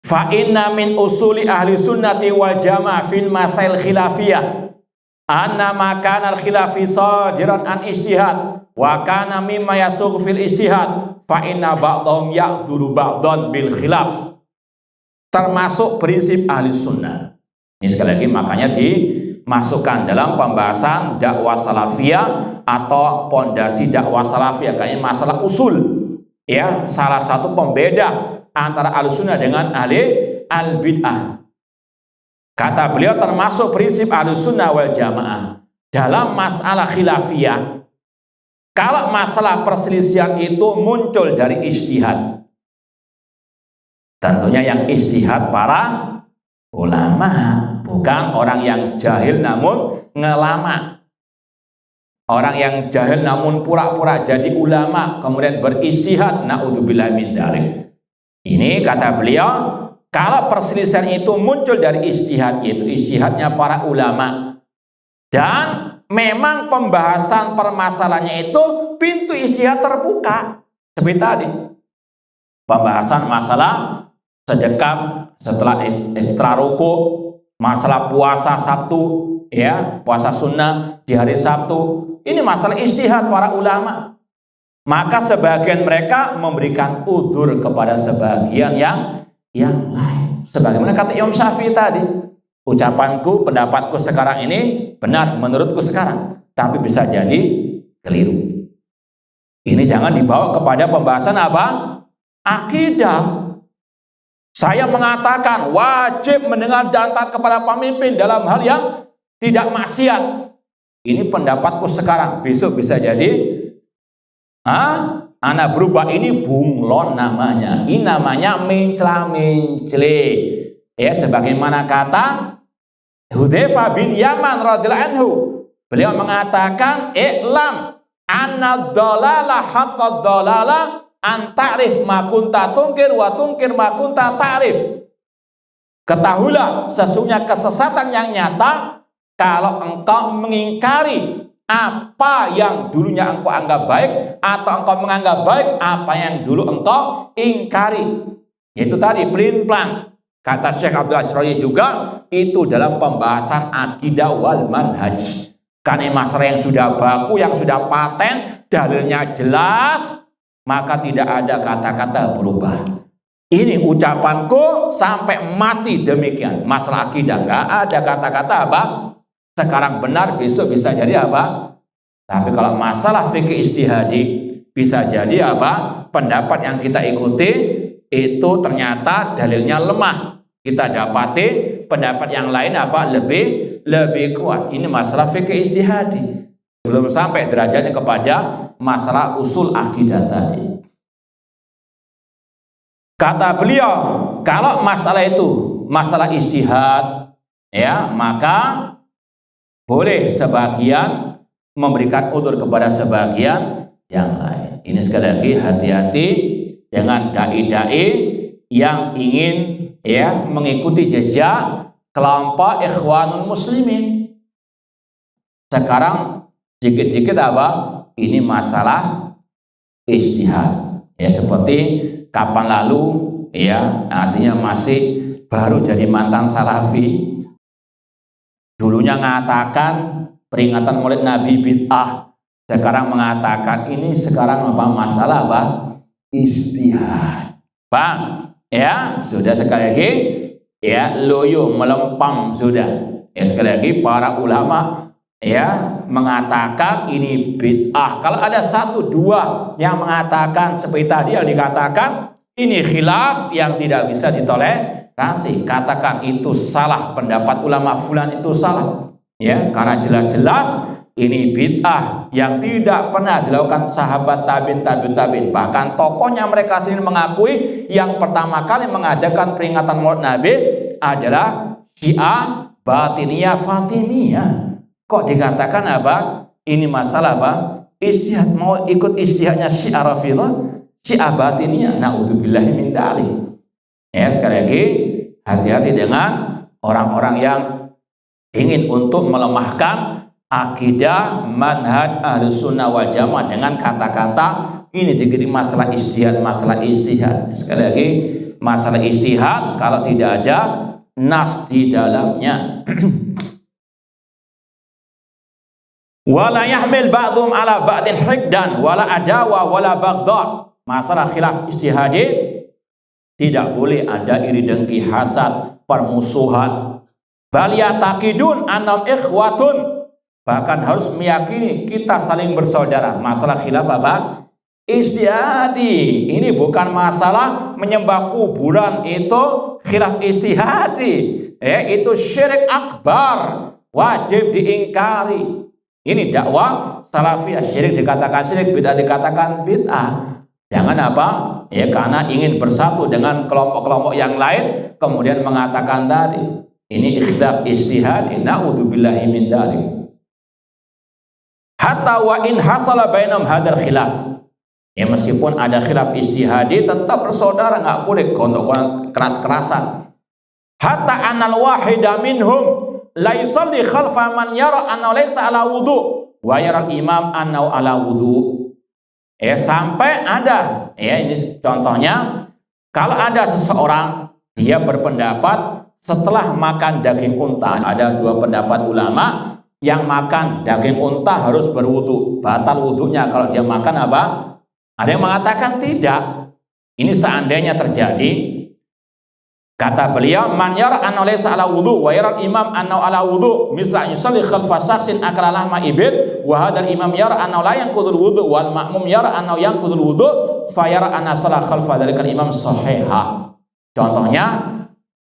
fa inna min usuli ahli sunnati wal jamaah fil masail khilafiyah anna ma kana al-khilafi sadiran an ijtihad wa kana mimma yasugh fil ijtihad fa inna ba'dahum ya'duru ba'dan bil khilaf. Termasuk prinsip ahli sunnah. Ini sekali lagi makanya dimasukkan dalam pembahasan dakwah salafiyah atau pondasi dakwah salafiyah, kayaknya masalah usul. Ya, salah satu pembeda antara ahlussunnah dengan ahli al-bid'ah. Kata beliau termasuk prinsip ahlussunnah wal jamaah dalam masalah khilafiyah. Kalau masalah perselisihan itu muncul dari ijtihad, tentunya yang ijtihad para ulama, bukan orang yang jahil namun ngelama. Orang yang jahil namun pura-pura jadi ulama kemudian berijtihad, naudzubillah min dzalik. Ini kata beliau, kalau perselisihan itu muncul dari ijtihad, yaitu ijtihadnya para ulama, dan memang pembahasan permasalahannya itu pintu ijtihad terbuka. Seperti tadi pembahasan masalah sedekap setelah ruku, masalah puasa Sabtu, ya puasa sunnah di hari Sabtu. Ini masalah ijtihad para ulama. Maka sebagian mereka memberikan udzur kepada sebagian yang lain. Sebagaimana kata Imam Syafi'i tadi, ucapanku, pendapatku sekarang ini benar menurutku sekarang, tapi bisa jadi keliru. Ini jangan dibawa kepada pembahasan apa? Akidah. Saya mengatakan wajib mendengar dan taat kepada pemimpin dalam hal yang tidak maksiat. Ini pendapatku sekarang, besok bisa jadi anak berubah. Ini bunglon namanya. Ini namanya mencela-mencele. Ya, sebagaimana kata Hudzaifah bin Yaman radhiyallahu anhu. Beliau mengatakan, "I'lam anna dhalala haqqad dhalala an ta'rif ma kunta tunkir wa tunkir ma kunta ta'rif." Ketahuilah sesungguhnya kesesatan yang nyata kalau engkau mengingkari apa yang dulunya engkau anggap baik, atau engkau menganggap baik apa yang dulu engkau ingkari. Yaitu tadi pelin-pelan. Kata Syekh Abdul Aziz juga, itu dalam pembahasan akidah wal manhaj. Karena masalah yang sudah baku, yang sudah paten, dalilnya jelas, maka tidak ada kata-kata berubah. Ini ucapanku sampai mati demikian. Masalah akidah nggak ada kata-kata apa? Sekarang benar, besok bisa jadi apa? Tapi kalau masalah fikih ijtihadi, bisa jadi apa? Pendapat yang kita ikuti itu ternyata dalilnya lemah. Kita dapati pendapat yang lain apa? Lebih kuat. Ini masalah fikih ijtihadi. Belum sampai derajatnya kepada masalah usul akidah tadi. Kata beliau, kalau masalah itu masalah ijtihad, ya, maka boleh sebagian memberikan udzur kepada sebagian yang lain. Ini sekali lagi hati-hati dengan dai-dai yang ingin mengikuti jejak kelompok Ikhwanul Muslimin. Sekarang dikit-dikit apa? Ini masalah ijtihad. Ya, seperti kapan lalu, ya, artinya masih baru jadi mantan salafi. Dulunya mengatakan peringatan Maulid Nabi bid'ah, sekarang mengatakan ini sekarang apa masalah apa? Ijtihad. Bang, Ya, sudah sekali lagi ya loyo melempam sudah. Ya sekali lagi para ulama ya mengatakan ini bid'ah. Kalau ada satu dua yang mengatakan seperti tadi yang dikatakan ini khilaf yang tidak bisa ditoleransi, katakan itu salah, pendapat ulama fulan itu salah. Ya, karena jelas-jelas ini bid'ah yang tidak pernah dilakukan sahabat tabi'in. Bahkan tokohnya mereka sendiri mengakui yang pertama kali mengadakan peringatan Maulid Nabi adalah Syiah Batiniyah Fatimiyah. Kok dikatakan apa? Ini masalah apa? Ijtihad, mau ikut ijtihadnya Syiah Rafidhah, Syiah Batiniyah. Na'udzubillahi min dzalik. Ya, sekali lagi hati-hati dengan orang-orang yang ingin untuk melemahkan akidah manhaj Ahlus Sunnah wal Jamaah dengan kata-kata ini dikiri masalah ijtihad. Sekali lagi masalah ijtihad kalau tidak ada nas di dalamnya. Wala yahmil ba'dhum ala ba'din hikdan wala adawa wala baghdha. Masalah khilaf ijtihadi tidak boleh ada iri dengki, hasad, permusuhan. Bal yataqidun annam ikhwatun, bahkan harus meyakini kita saling bersaudara. Masalah khilaf apa? Ijtihadi. Ini bukan masalah menyembah kuburan, itu khilaf ijtihadi. Itu syirik akbar, wajib diingkari. Ini dakwah salafiyah. Syirik dikatakan syirik, bid'ah dikatakan bid'ah. Jangan apa? Ya karena ingin bersatu dengan kelompok-kelompok yang lain kemudian mengatakan tadi ini khilaf ijtihad. Na'udzubillahi min dzalik. Hatta wa in hasala bainam hadzal khilaf. Ya meskipun ada khilaf ijtihadi tetap bersaudara, enggak boleh kontok-kontok keras-kerasan. Hatta anal wahida minhum la yusalli khalfa man yara anna laysa ala wudu wa yara al-imam anna ala wudu. Sampai ada ini contohnya, kalau ada seseorang dia berpendapat setelah makan daging unta, ada dua pendapat ulama yang makan daging unta harus berwudu, batal wudunya kalau dia makan apa? Ada yang mengatakan tidak. Ini seandainya terjadi, kata beliau, man yara anna laysa ala wudu wa yara imam anna ala wudu misla yusalli khalfa shakhsin akala lahma ibid wa hadzal imam yara anna la yanqudul wudu wal ma'mum yara anna yanqudul wudu fa yara anna salah khalfa dzalikal imam sahihah. Contohnya,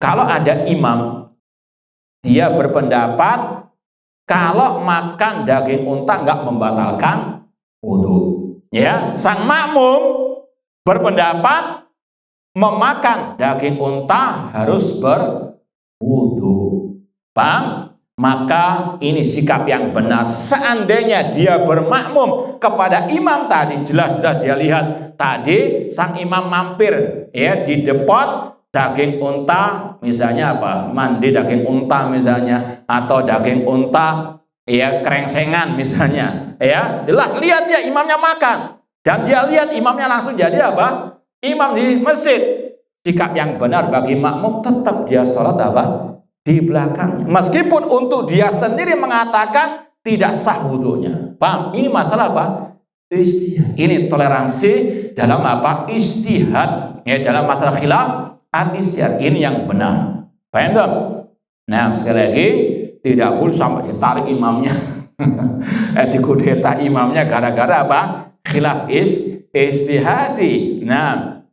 kalau ada imam dia berpendapat kalau makan daging unta enggak membatalkan wudu. Ya, sang makmum berpendapat memakan daging unta harus berwudu. Paham? Maka ini sikap yang benar. Seandainya dia bermakmum kepada imam tadi, jelas-jelas dia lihat tadi sang imam mampir di depot daging unta, misalnya apa? Mandi daging unta misalnya, atau daging unta krengsengan misalnya. Jelas lihat dia imamnya makan dan dia lihat imamnya langsung jadi apa? Imam di masjid. Sikap yang benar bagi makmum tetap dia sholat apa? Di belakang. Meskipun untuk dia sendiri mengatakan tidak sah wudunya. Paham? Ini masalah apa? Ijtihad. Ini toleransi dalam apa? Ijtihad. Dalam masalah khilaf al-ijtihad. Ini yang benar. Paham tak? Nah, sekali lagi tidak boleh sampai ditarik imamnya. Dikudeta imamnya gara-gara apa? Khilaf ijtihadi. Nah,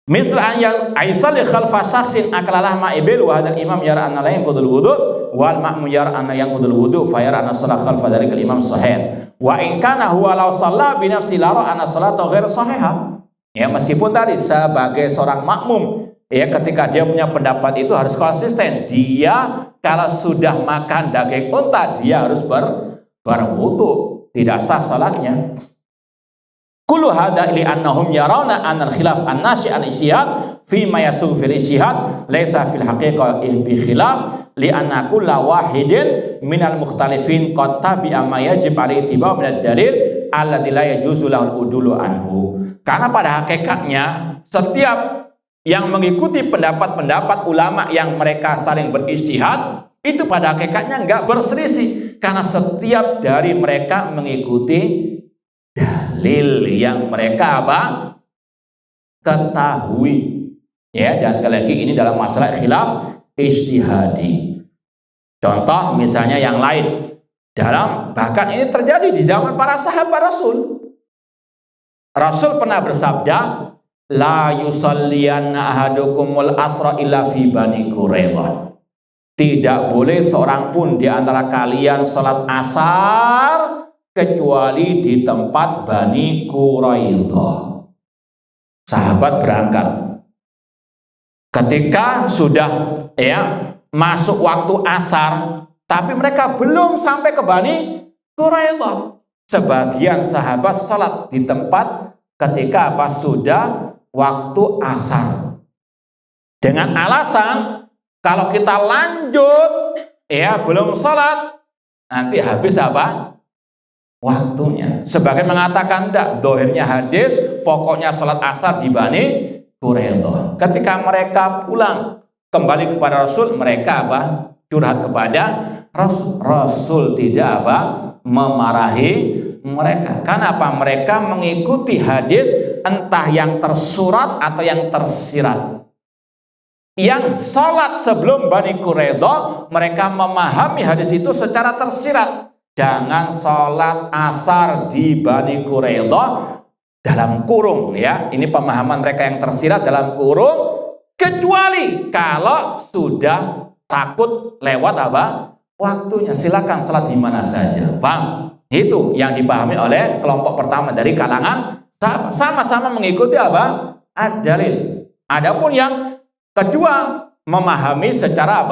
misal yang aisalli khalfa shakhsin akalalah ma'ibil wa hadzal imam yara anna la yanqudul wudu wal ma'mum yara anna yanqudul wudu fa yara anna shalah khalfa dzalikal imam sahih wa in kana huwa law shalla bi nafsi la ra anna salata ghair sahihah. Meskipun tadi sebagai seorang makmum ketika dia punya pendapat itu harus konsisten. Dia kalau sudah makan daging unta dia harus berwudu, tidak sah salatnya. Kullu hadza li annahum yarawna anna al-khilaf an-nashi' al-ijtihad fi ma yasugh fil ijtihad laysa fil haqiqah bi khilaf li anna kulla wahidin minal mukhtalifin qad tabi'a ma yajib alaihi ittiba' min ad-dalil alladzi la yajuzu lahu al-udulu anhu. Karena pada hakikatnya setiap yang mengikuti pendapat-pendapat ulama yang mereka saling berijtihad itu pada hakikatnya enggak berselisih, karena setiap dari mereka mengikuti dalil yang mereka apa? Ketahui. Ya, dan sekali lagi ini dalam masalah khilaf ijtihadi. Contoh misalnya yang lain, bahkan ini terjadi di zaman para sahabat Rasul. Rasul pernah bersabda, la yusalliyanna ahadukumul asra illa fi Bani Quraidah. Tidak boleh seorang pun di antara kalian salat asar kecuali di tempat Bani Quraidah. Sahabat berangkat. Ketika sudah masuk waktu asar, tapi mereka belum sampai ke Bani Quraidah. Sebagian sahabat salat di tempat ketika sudah waktu asar. Dengan alasan kalau kita lanjut belum salat, nanti habis waktunya. Sebagian mengatakan tidak, dohirnya hadis, pokoknya salat asar di Bani Quraidah. Ketika mereka pulang kembali kepada Rasul, mereka curhat kepada Rasul. Rasul tidak memarahi mereka. Kenapa? Mereka mengikuti hadis entah yang tersurat atau yang tersirat. Yang salat sebelum Bani Quraidah, mereka memahami hadis itu secara tersirat. Jangan salat asar di Bani Quraidah dalam kurung, ya. Ini pemahaman mereka yang tersirat dalam kurung, kecuali kalau sudah takut lewat waktunya. Silakan salat di mana saja. Paham? Itu yang dipahami oleh kelompok pertama dari kalangan sahabat. Sama-sama mengikuti ad-dalil. Adapun yang kedua, memahami secara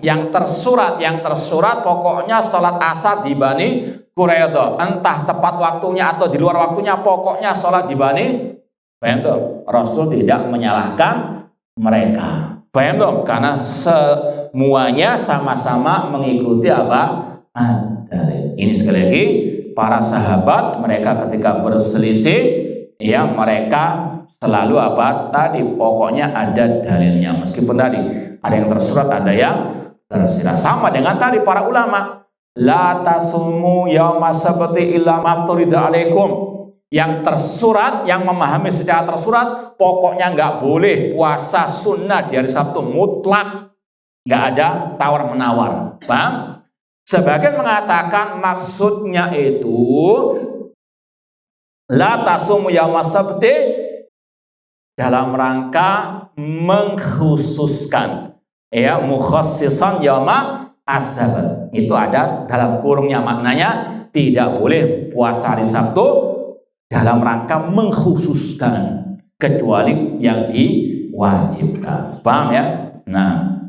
yang tersurat. Yang tersurat pokoknya salat asar di Bani Quraidah. Entah tepat waktunya atau di luar waktunya, pokoknya salat di Bani. Paham tuh? Rasul tidak menyalahkan mereka. Paham tuh? Karena semuanya sama-sama mengikuti ad-dalil. Ini sekali lagi, para sahabat mereka ketika berselisih, mereka selalu tadi pokoknya ada dalilnya. Meskipun tadi ada yang tersurat, ada yang tersirat. Sama dengan tadi para ulama, la tasumu yauma sabti illa mafturida alaikum. Yang tersurat, yang memahami secara tersurat, pokoknya nggak boleh puasa sunnah di hari Sabtu mutlak, nggak ada tawar menawar. Paham? Sebagian mengatakan maksudnya itu la tasumu yauma sabti dalam rangka mengkhususkan, mukhassisan yauma as-sabt. Itu ada dalam kurungnya, maknanya tidak boleh puasa hari Sabtu dalam rangka mengkhususkan, kecuali yang diwajibkan. Paham ya? Nah,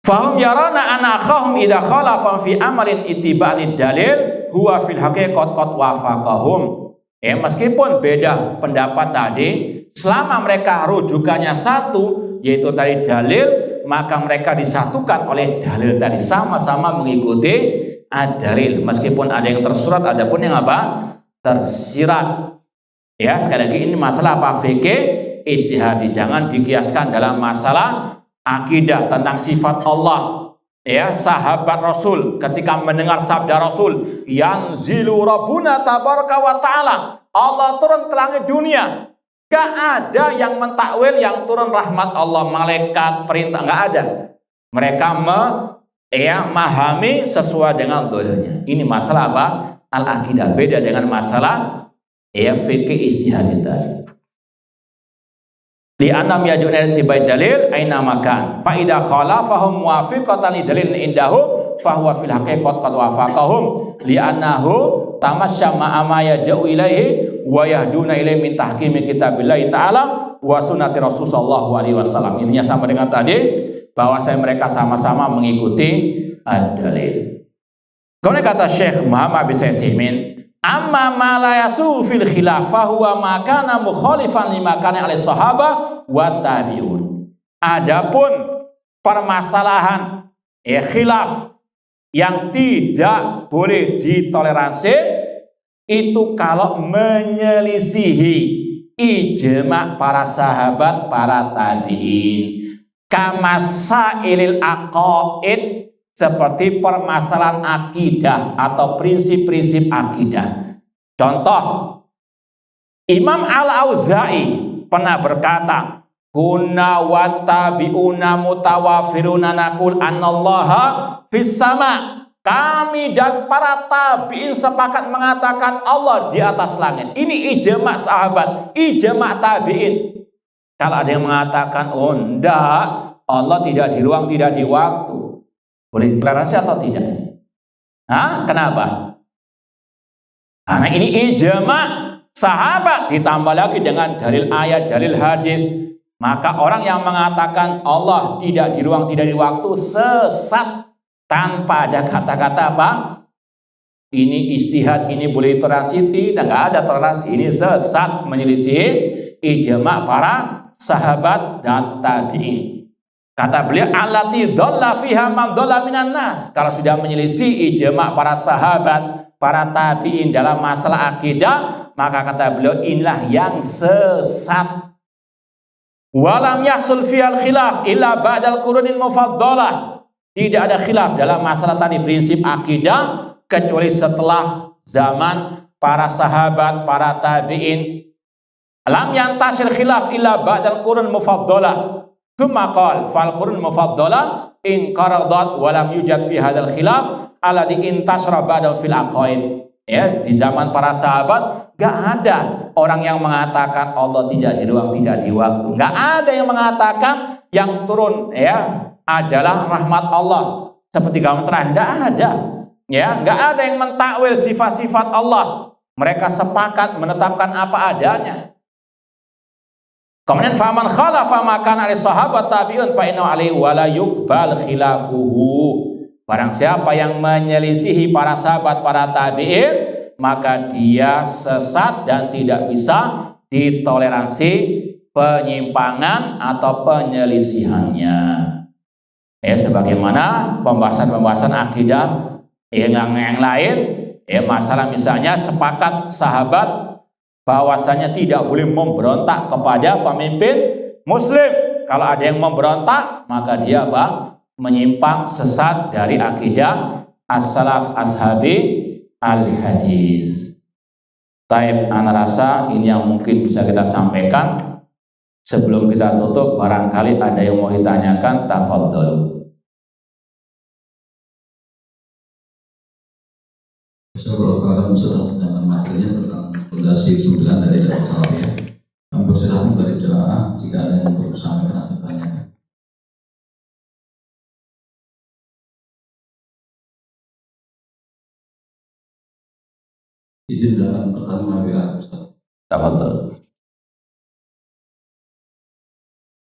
fahum yarana anna akhahum idza khalafa fi amalin ittiba'id dalil huwa fil haqiqat qad wafaqahum. Meskipun beda pendapat tadi, selama mereka rujukannya satu, yaitu tadi dalil, maka mereka disatukan oleh dalil tadi, sama-sama mengikuti ad-dalil. Meskipun ada yang tersurat, ada pun yang tersirat. Ya, sekali lagi ini masalah fikih ijtihadi. Jangan dikiaskan dalam masalah akidah tentang sifat Allah. Ya, sahabat Rasul ketika mendengar sabda Rasul, yanzilu rabbuna tabaraka wa ta'ala, Allah turun ke langit dunia. Gak ada yang mentakwil yang turun rahmat Allah, malaikat, perintah, gak ada. Mereka memahami sesuai dengan dohirnya. Ini masalah al-aqidah, beda dengan masalah fikih ijtihadi tadi. Li'annam yajuna tibai dalil aina makan fa idza khalafahum muwafiqatan li dalil indahu fa huwa fil haqiqat qad wafaqahum li'annahu tamasya ma yad'u ilaihi wa yahduna ilaihi min tahkimi kitabillahi ta'ala wa sunnati rasul sallallahu alaihi wasallam. Intinya sama dengan tadi, bahwa mereka sama-sama mengikuti ad-dalil. Kemudian kata Syekh Muhammad bin Utsaimin, amma ma la yasu fil khilafah huwa ma kana mukhalifan lima kana alaihi sahabah wa tabi'un. Adapun permasalahan khilaf yang tidak boleh ditoleransi itu kalau menyelisihi ijma' para sahabat, para tabi'in. Kamasailil aqaid, seperti permasalahan akidah atau prinsip-prinsip akidah. Contoh, Imam Al-Auza'i pernah berkata, kunna wattabi'una mutawafiruna naqul annallaha fis sama. Kami dan para tabi'in sepakat mengatakan Allah di atas langit. Ini ijma' sahabat, ijma' tabi'in. Kalau ada yang mengatakan, oh enggak, Allah tidak di ruang, tidak di waktu, boleh deklarasi atau tidak? Hah? Kenapa? Karena ini ijma' sahabat, ditambah lagi dengan dalil ayat, dalil hadis. Maka orang yang mengatakan Allah tidak di ruang, tidak di waktu, sesat. Tanpa ada kata-kata apa? Ini ijtihad, ini boleh toleransi, tidak ada toleransi. Ini sesat, menyelisih ijma' para sahabat dan tabi'in. Kata beliau, allati dhalla fiha man dhalla minan nas. Kalau sudah menyelisih ijma' para sahabat, para tabi'in dalam masalah akidah, maka kata beliau inilah yang sesat. Walam yahsul fihal khilaf illa ba'dal qurunil mufaddalah. Tidak ada khilaf dalam masalah tadi prinsip akidah kecuali setelah zaman para sahabat, para tabi'in. Lam yantasil khilaf illa ba'dal qurun mufaddalah. Tsumma qala fal qurun mufaddalah in qaradat wa lam yujad fi hadzal khilaf alladhi intashara ba'da fil aqaid. Ya, di zaman para sahabat enggak ada orang yang mengatakan Allah tidak di ruang, tidak di waktu. Enggak ada yang mengatakan yang turun ya adalah rahmat Allah seperti gawan terakhir. Enggak ada. Ya, enggak ada yang mentakwil sifat-sifat Allah. Mereka sepakat menetapkan apa adanya. Kemudian faman khalafa ma kana ali sahabat tabi'un fa inna alaihi wa la yuqbal khilafuhu. Barang siapa yang menyelisihi para sahabat, para tabi'in, maka dia sesat dan tidak bisa ditoleransi penyimpangan atau penyelisihannya. Ya, sebagaimana pembahasan-pembahasan akidah yang lain, ya, masalah misalnya sepakat sahabat bahwasanya tidak boleh memberontak kepada pemimpin muslim. Kalau ada yang memberontak, maka dia apa? Menyimpang, sesat dari akidah as-salaf ashabi al-hadis. Taib, ana rasa ini yang mungkin bisa kita sampaikan. Sebelum kita tutup, barangkali ada yang mau ditanyakan, tafadhol. Kalau sudah sedang materinya tentang fondasi 9 dari dakwah salafiyah, kami persilahkan dari jemaah jika ada yang perlu disampaikan atau ditanyakan. Izin dalam pertanyaan WA, Ustaz. Tafadhol.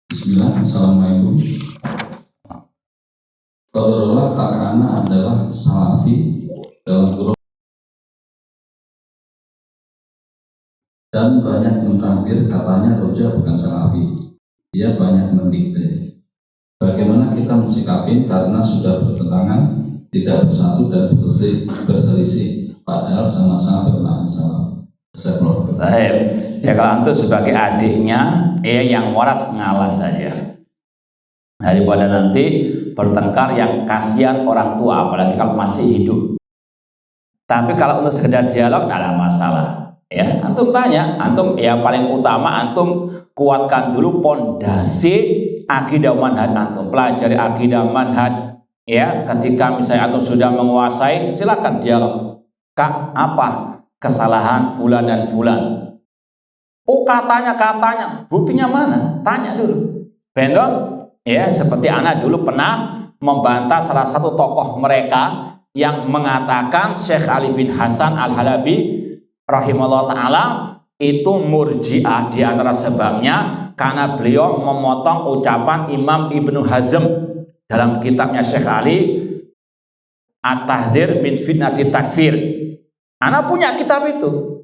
Bismillah, Assalamualaikum. Qadarullah kakaknya adalah salafi dalam grup dan banyak mentahdir katanya Roja bukan salafi. Dia banyak mendikte. Bagaimana kita mensikapi karena sudah bertentangan, tidak bersatu dan berselisih, padahal sama-sama bermakna salaf. Baik. Ya, kalau antum sebagai adiknya, yang waras ngalah saja. Daripada nanti bertengkar yang kasihan orang tua, apalagi kalau masih hidup. Tapi kalau untuk sekedar dialog, tidak ada masalah. Ya, antum tanya, antum yang paling utama antum kuatkan dulu pondasi akidah manhaj antum, pelajari akidah manhaj. Ya, ketika misalnya antum sudah menguasai, silakan dialog. Kak, apa kesalahan fulan dan fulan? Oh, katanya, buktinya mana? Tanya dulu. Betul? Ya, seperti anak dulu pernah membantah salah satu tokoh mereka yang mengatakan Syekh Ali bin Hasan Al-Halabi rahimahullah ta'ala itu murji'ah. Di antara sebabnya karena beliau memotong ucapan Imam Ibnu Hazm dalam kitabnya Syekh Ali At-Tahdhir min Fitnati Takfir. Ana punya kitab itu.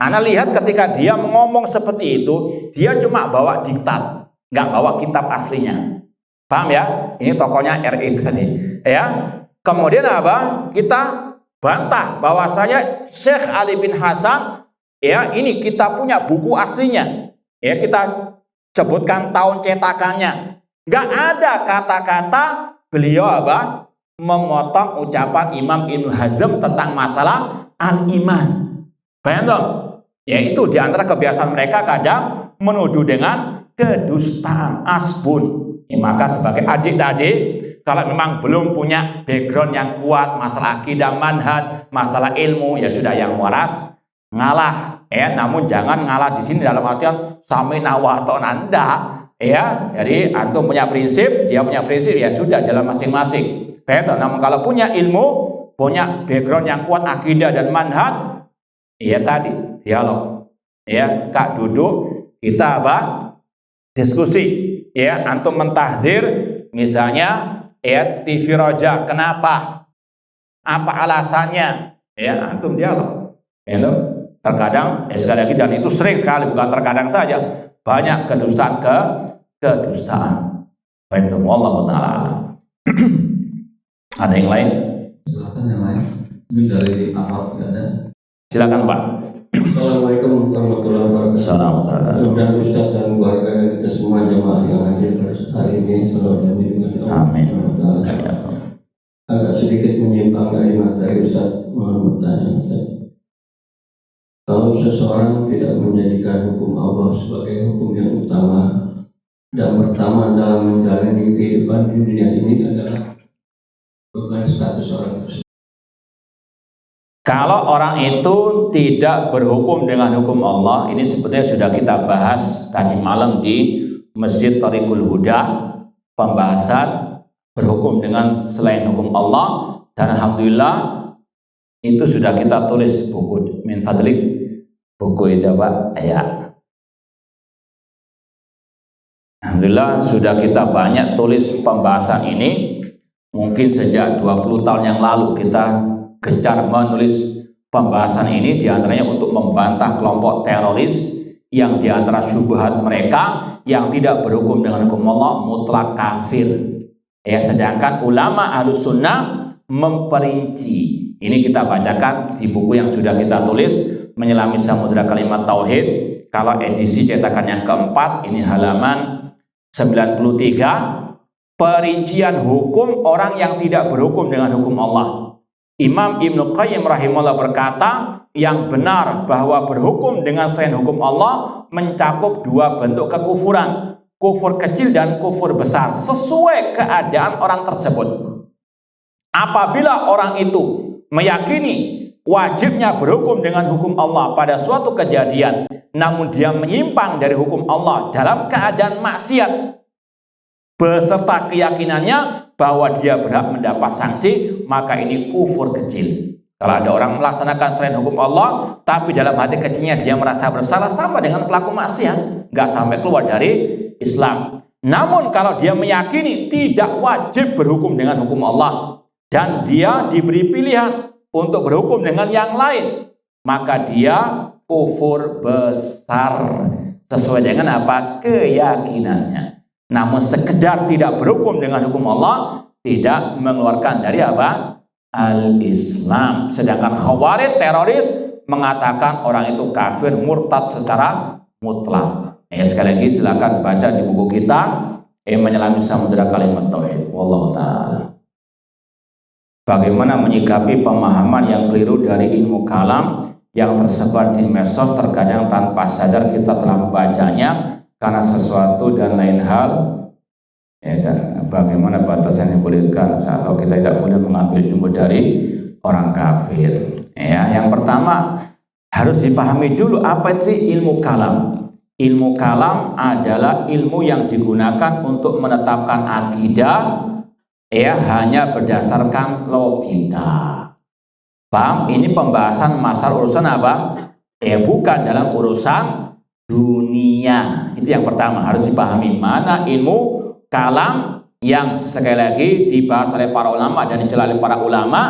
Ana lihat ketika dia ngomong seperti itu, dia cuma bawa diktat, nggak bawa kitab aslinya. Paham ya? Ini tokonya RI tadi. Ya. Kemudian apa? Kita bantah bahwasanya Syekh Ali bin Hasan, ya, ini kita punya buku aslinya. Ya, kita sebutkan tahun cetakannya. Nggak ada kata-kata beliau apa? Memotong ucapan Imam Ibnu Hazm tentang masalah al-iman. Paham dong? Ya, itu diantara kebiasaan mereka kadang menuduh dengan kedustaan, asbun. Maka sebagai adik-adik, kalau memang belum punya background yang kuat masalah akidah, manhaj, masalah ilmu, ya sudah yang waras ngalah. Namun jangan ngalah di sini dalam artian sami nawah atau nanda. Jadi antum punya prinsip, dia punya prinsip, ya sudah jalan masing-masing. Namun kalau punya ilmu, punya background yang kuat akidah dan manhaj, tadi dialog. Kak duduk, kita diskusi. Antum mentahdir misalnya TV Roja, kenapa? Apa alasannya? Antum dialog. Terkadang sekali lagi, dan itu sering sekali, bukan terkadang saja, banyak kedustaan kedustaan. Baik, wallahu taala. Ada yang lain? Silakan yang lain. Ini dari Ahmad nggak ada. Silakan Pak. Assalamualaikum warahmatullahi wabarakatuh. Assalamualaikum. Mudah-mudahan Ustaz dan keluarga kita semua jemaah yang hadir hari ini selalu dilindungi oleh Allah. Amin. Agak sedikit menyimpang dari materi Ustaz, mohon bertanya Ustaz. Kalau seseorang tidak menjadikan hukum Allah sebagai hukum yang utama dan pertama dalam menjalani kehidupan di dunia ini adalah bukan status orang tersebut. Kalau orang itu tidak berhukum dengan hukum Allah, ini sebenarnya sudah kita bahas tadi malam di Masjid Thariqul Huda, pembahasan berhukum dengan selain hukum Allah, dan alhamdulillah itu sudah kita tulis buku min fadlik, buku itu Pak, alhamdulillah sudah kita banyak tulis pembahasan ini. Mungkin sejak 20 tahun yang lalu kita gencar menulis pembahasan ini, diantaranya untuk membantah kelompok teroris yang diantara syubhat mereka yang tidak berhukum dengan hukum Allah mutlak kafir. Sedangkan ulama Ahlus Sunnah memperinci. Ini kita bacakan di buku yang sudah kita tulis, Menyelami Samudra Kalimat Tauhid. Kalau edisi cetakan yang keempat, ini halaman 93. Perincian hukum orang yang tidak berhukum dengan hukum Allah. Imam Ibnu Qayyim rahimahullah berkata, yang benar bahwa berhukum dengan selain hukum Allah mencakup dua bentuk kekufuran, kufur kecil dan kufur besar, sesuai keadaan orang tersebut. Apabila orang itu meyakini wajibnya berhukum dengan hukum Allah pada suatu kejadian, namun dia menyimpang dari hukum Allah dalam keadaan maksiat, beserta keyakinannya bahwa dia berhak mendapat sanksi, maka ini kufur kecil. Kalau ada orang melaksanakan selain hukum Allah, tapi dalam hati kecilnya dia merasa bersalah, sama dengan pelaku maksiat, nggak sampai keluar dari Islam. Namun kalau dia meyakini tidak wajib berhukum dengan hukum Allah, dan dia diberi pilihan untuk berhukum dengan yang lain, maka dia kufur besar sesuai dengan apa? Keyakinannya. Namun sekedar tidak berhukum dengan hukum Allah tidak mengeluarkan dari apa? Al-Islam. Sedangkan Khawarij teroris mengatakan orang itu kafir murtad secara mutlak. Sekali lagi silakan baca di buku kita Menyelami Samudra Kalimat Tauhid. Wallahu taala. Bagaimana menyikapi pemahaman yang keliru dari ilmu kalam yang tersebar di medsos, terkadang tanpa sadar kita telah membacanya karena sesuatu dan lain hal, dan bagaimana batasan yang dibolehkan atau kita tidak boleh mengambil ilmu dari orang kafir. Yang pertama harus dipahami dulu apa sih ilmu kalam. Ilmu kalam adalah ilmu yang digunakan untuk menetapkan akidah, hanya berdasarkan logika. Paham? Ini pembahasan masalah urusan apa? Bukan dalam urusan dunia. Itu yang pertama harus dipahami. Mana ilmu kalam yang sekali lagi dibahas oleh para ulama dan dicela oleh para ulama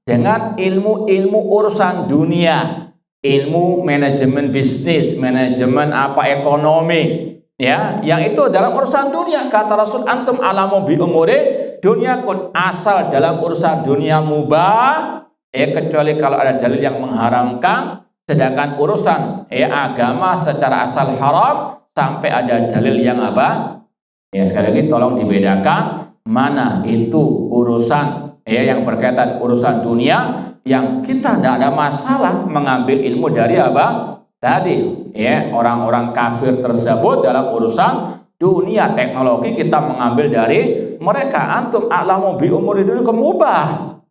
dengan ilmu-ilmu urusan dunia, ilmu manajemen bisnis, manajemen ekonomi, yang itu dalam urusan dunia. Kata Rasul, antum alamu bi umuri dunia kun, asal dalam urusan dunia mubah, kecuali kalau ada dalil yang mengharamkan. Sedangkan urusan agama secara asal haram sampai ada dalil yang apa? Sekali lagi tolong dibedakan mana itu urusan yang berkaitan urusan dunia yang kita tidak ada masalah mengambil ilmu dari apa? tadi ya, orang-orang kafir tersebut dalam urusan dunia teknologi kita mengambil dari mereka. Antum a'lamu bi umuri dunia mubah.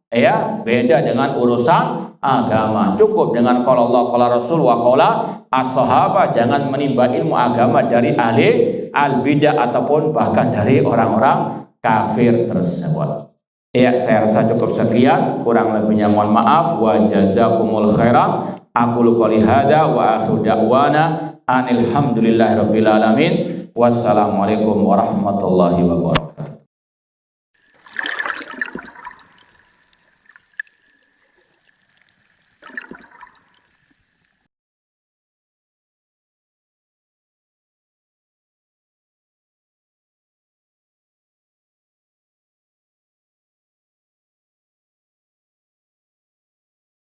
Ya, beda dengan urusan agama. Cukup dengan qala Allah, qala Rasul wa qala as-sahabah. Jangan menimba ilmu agama dari ahli al-bidah ataupun bahkan dari orang-orang kafir tersebut. Ya, saya rasa cukup sekian, kurang lebihnya mohon maaf. Wa jazakumul khairan. Aqulu qouli hadza wa akhiru da'wana anil hamdulillahirabbil alamin. Wassalamualaikum warahmatullahi wabarakatuh.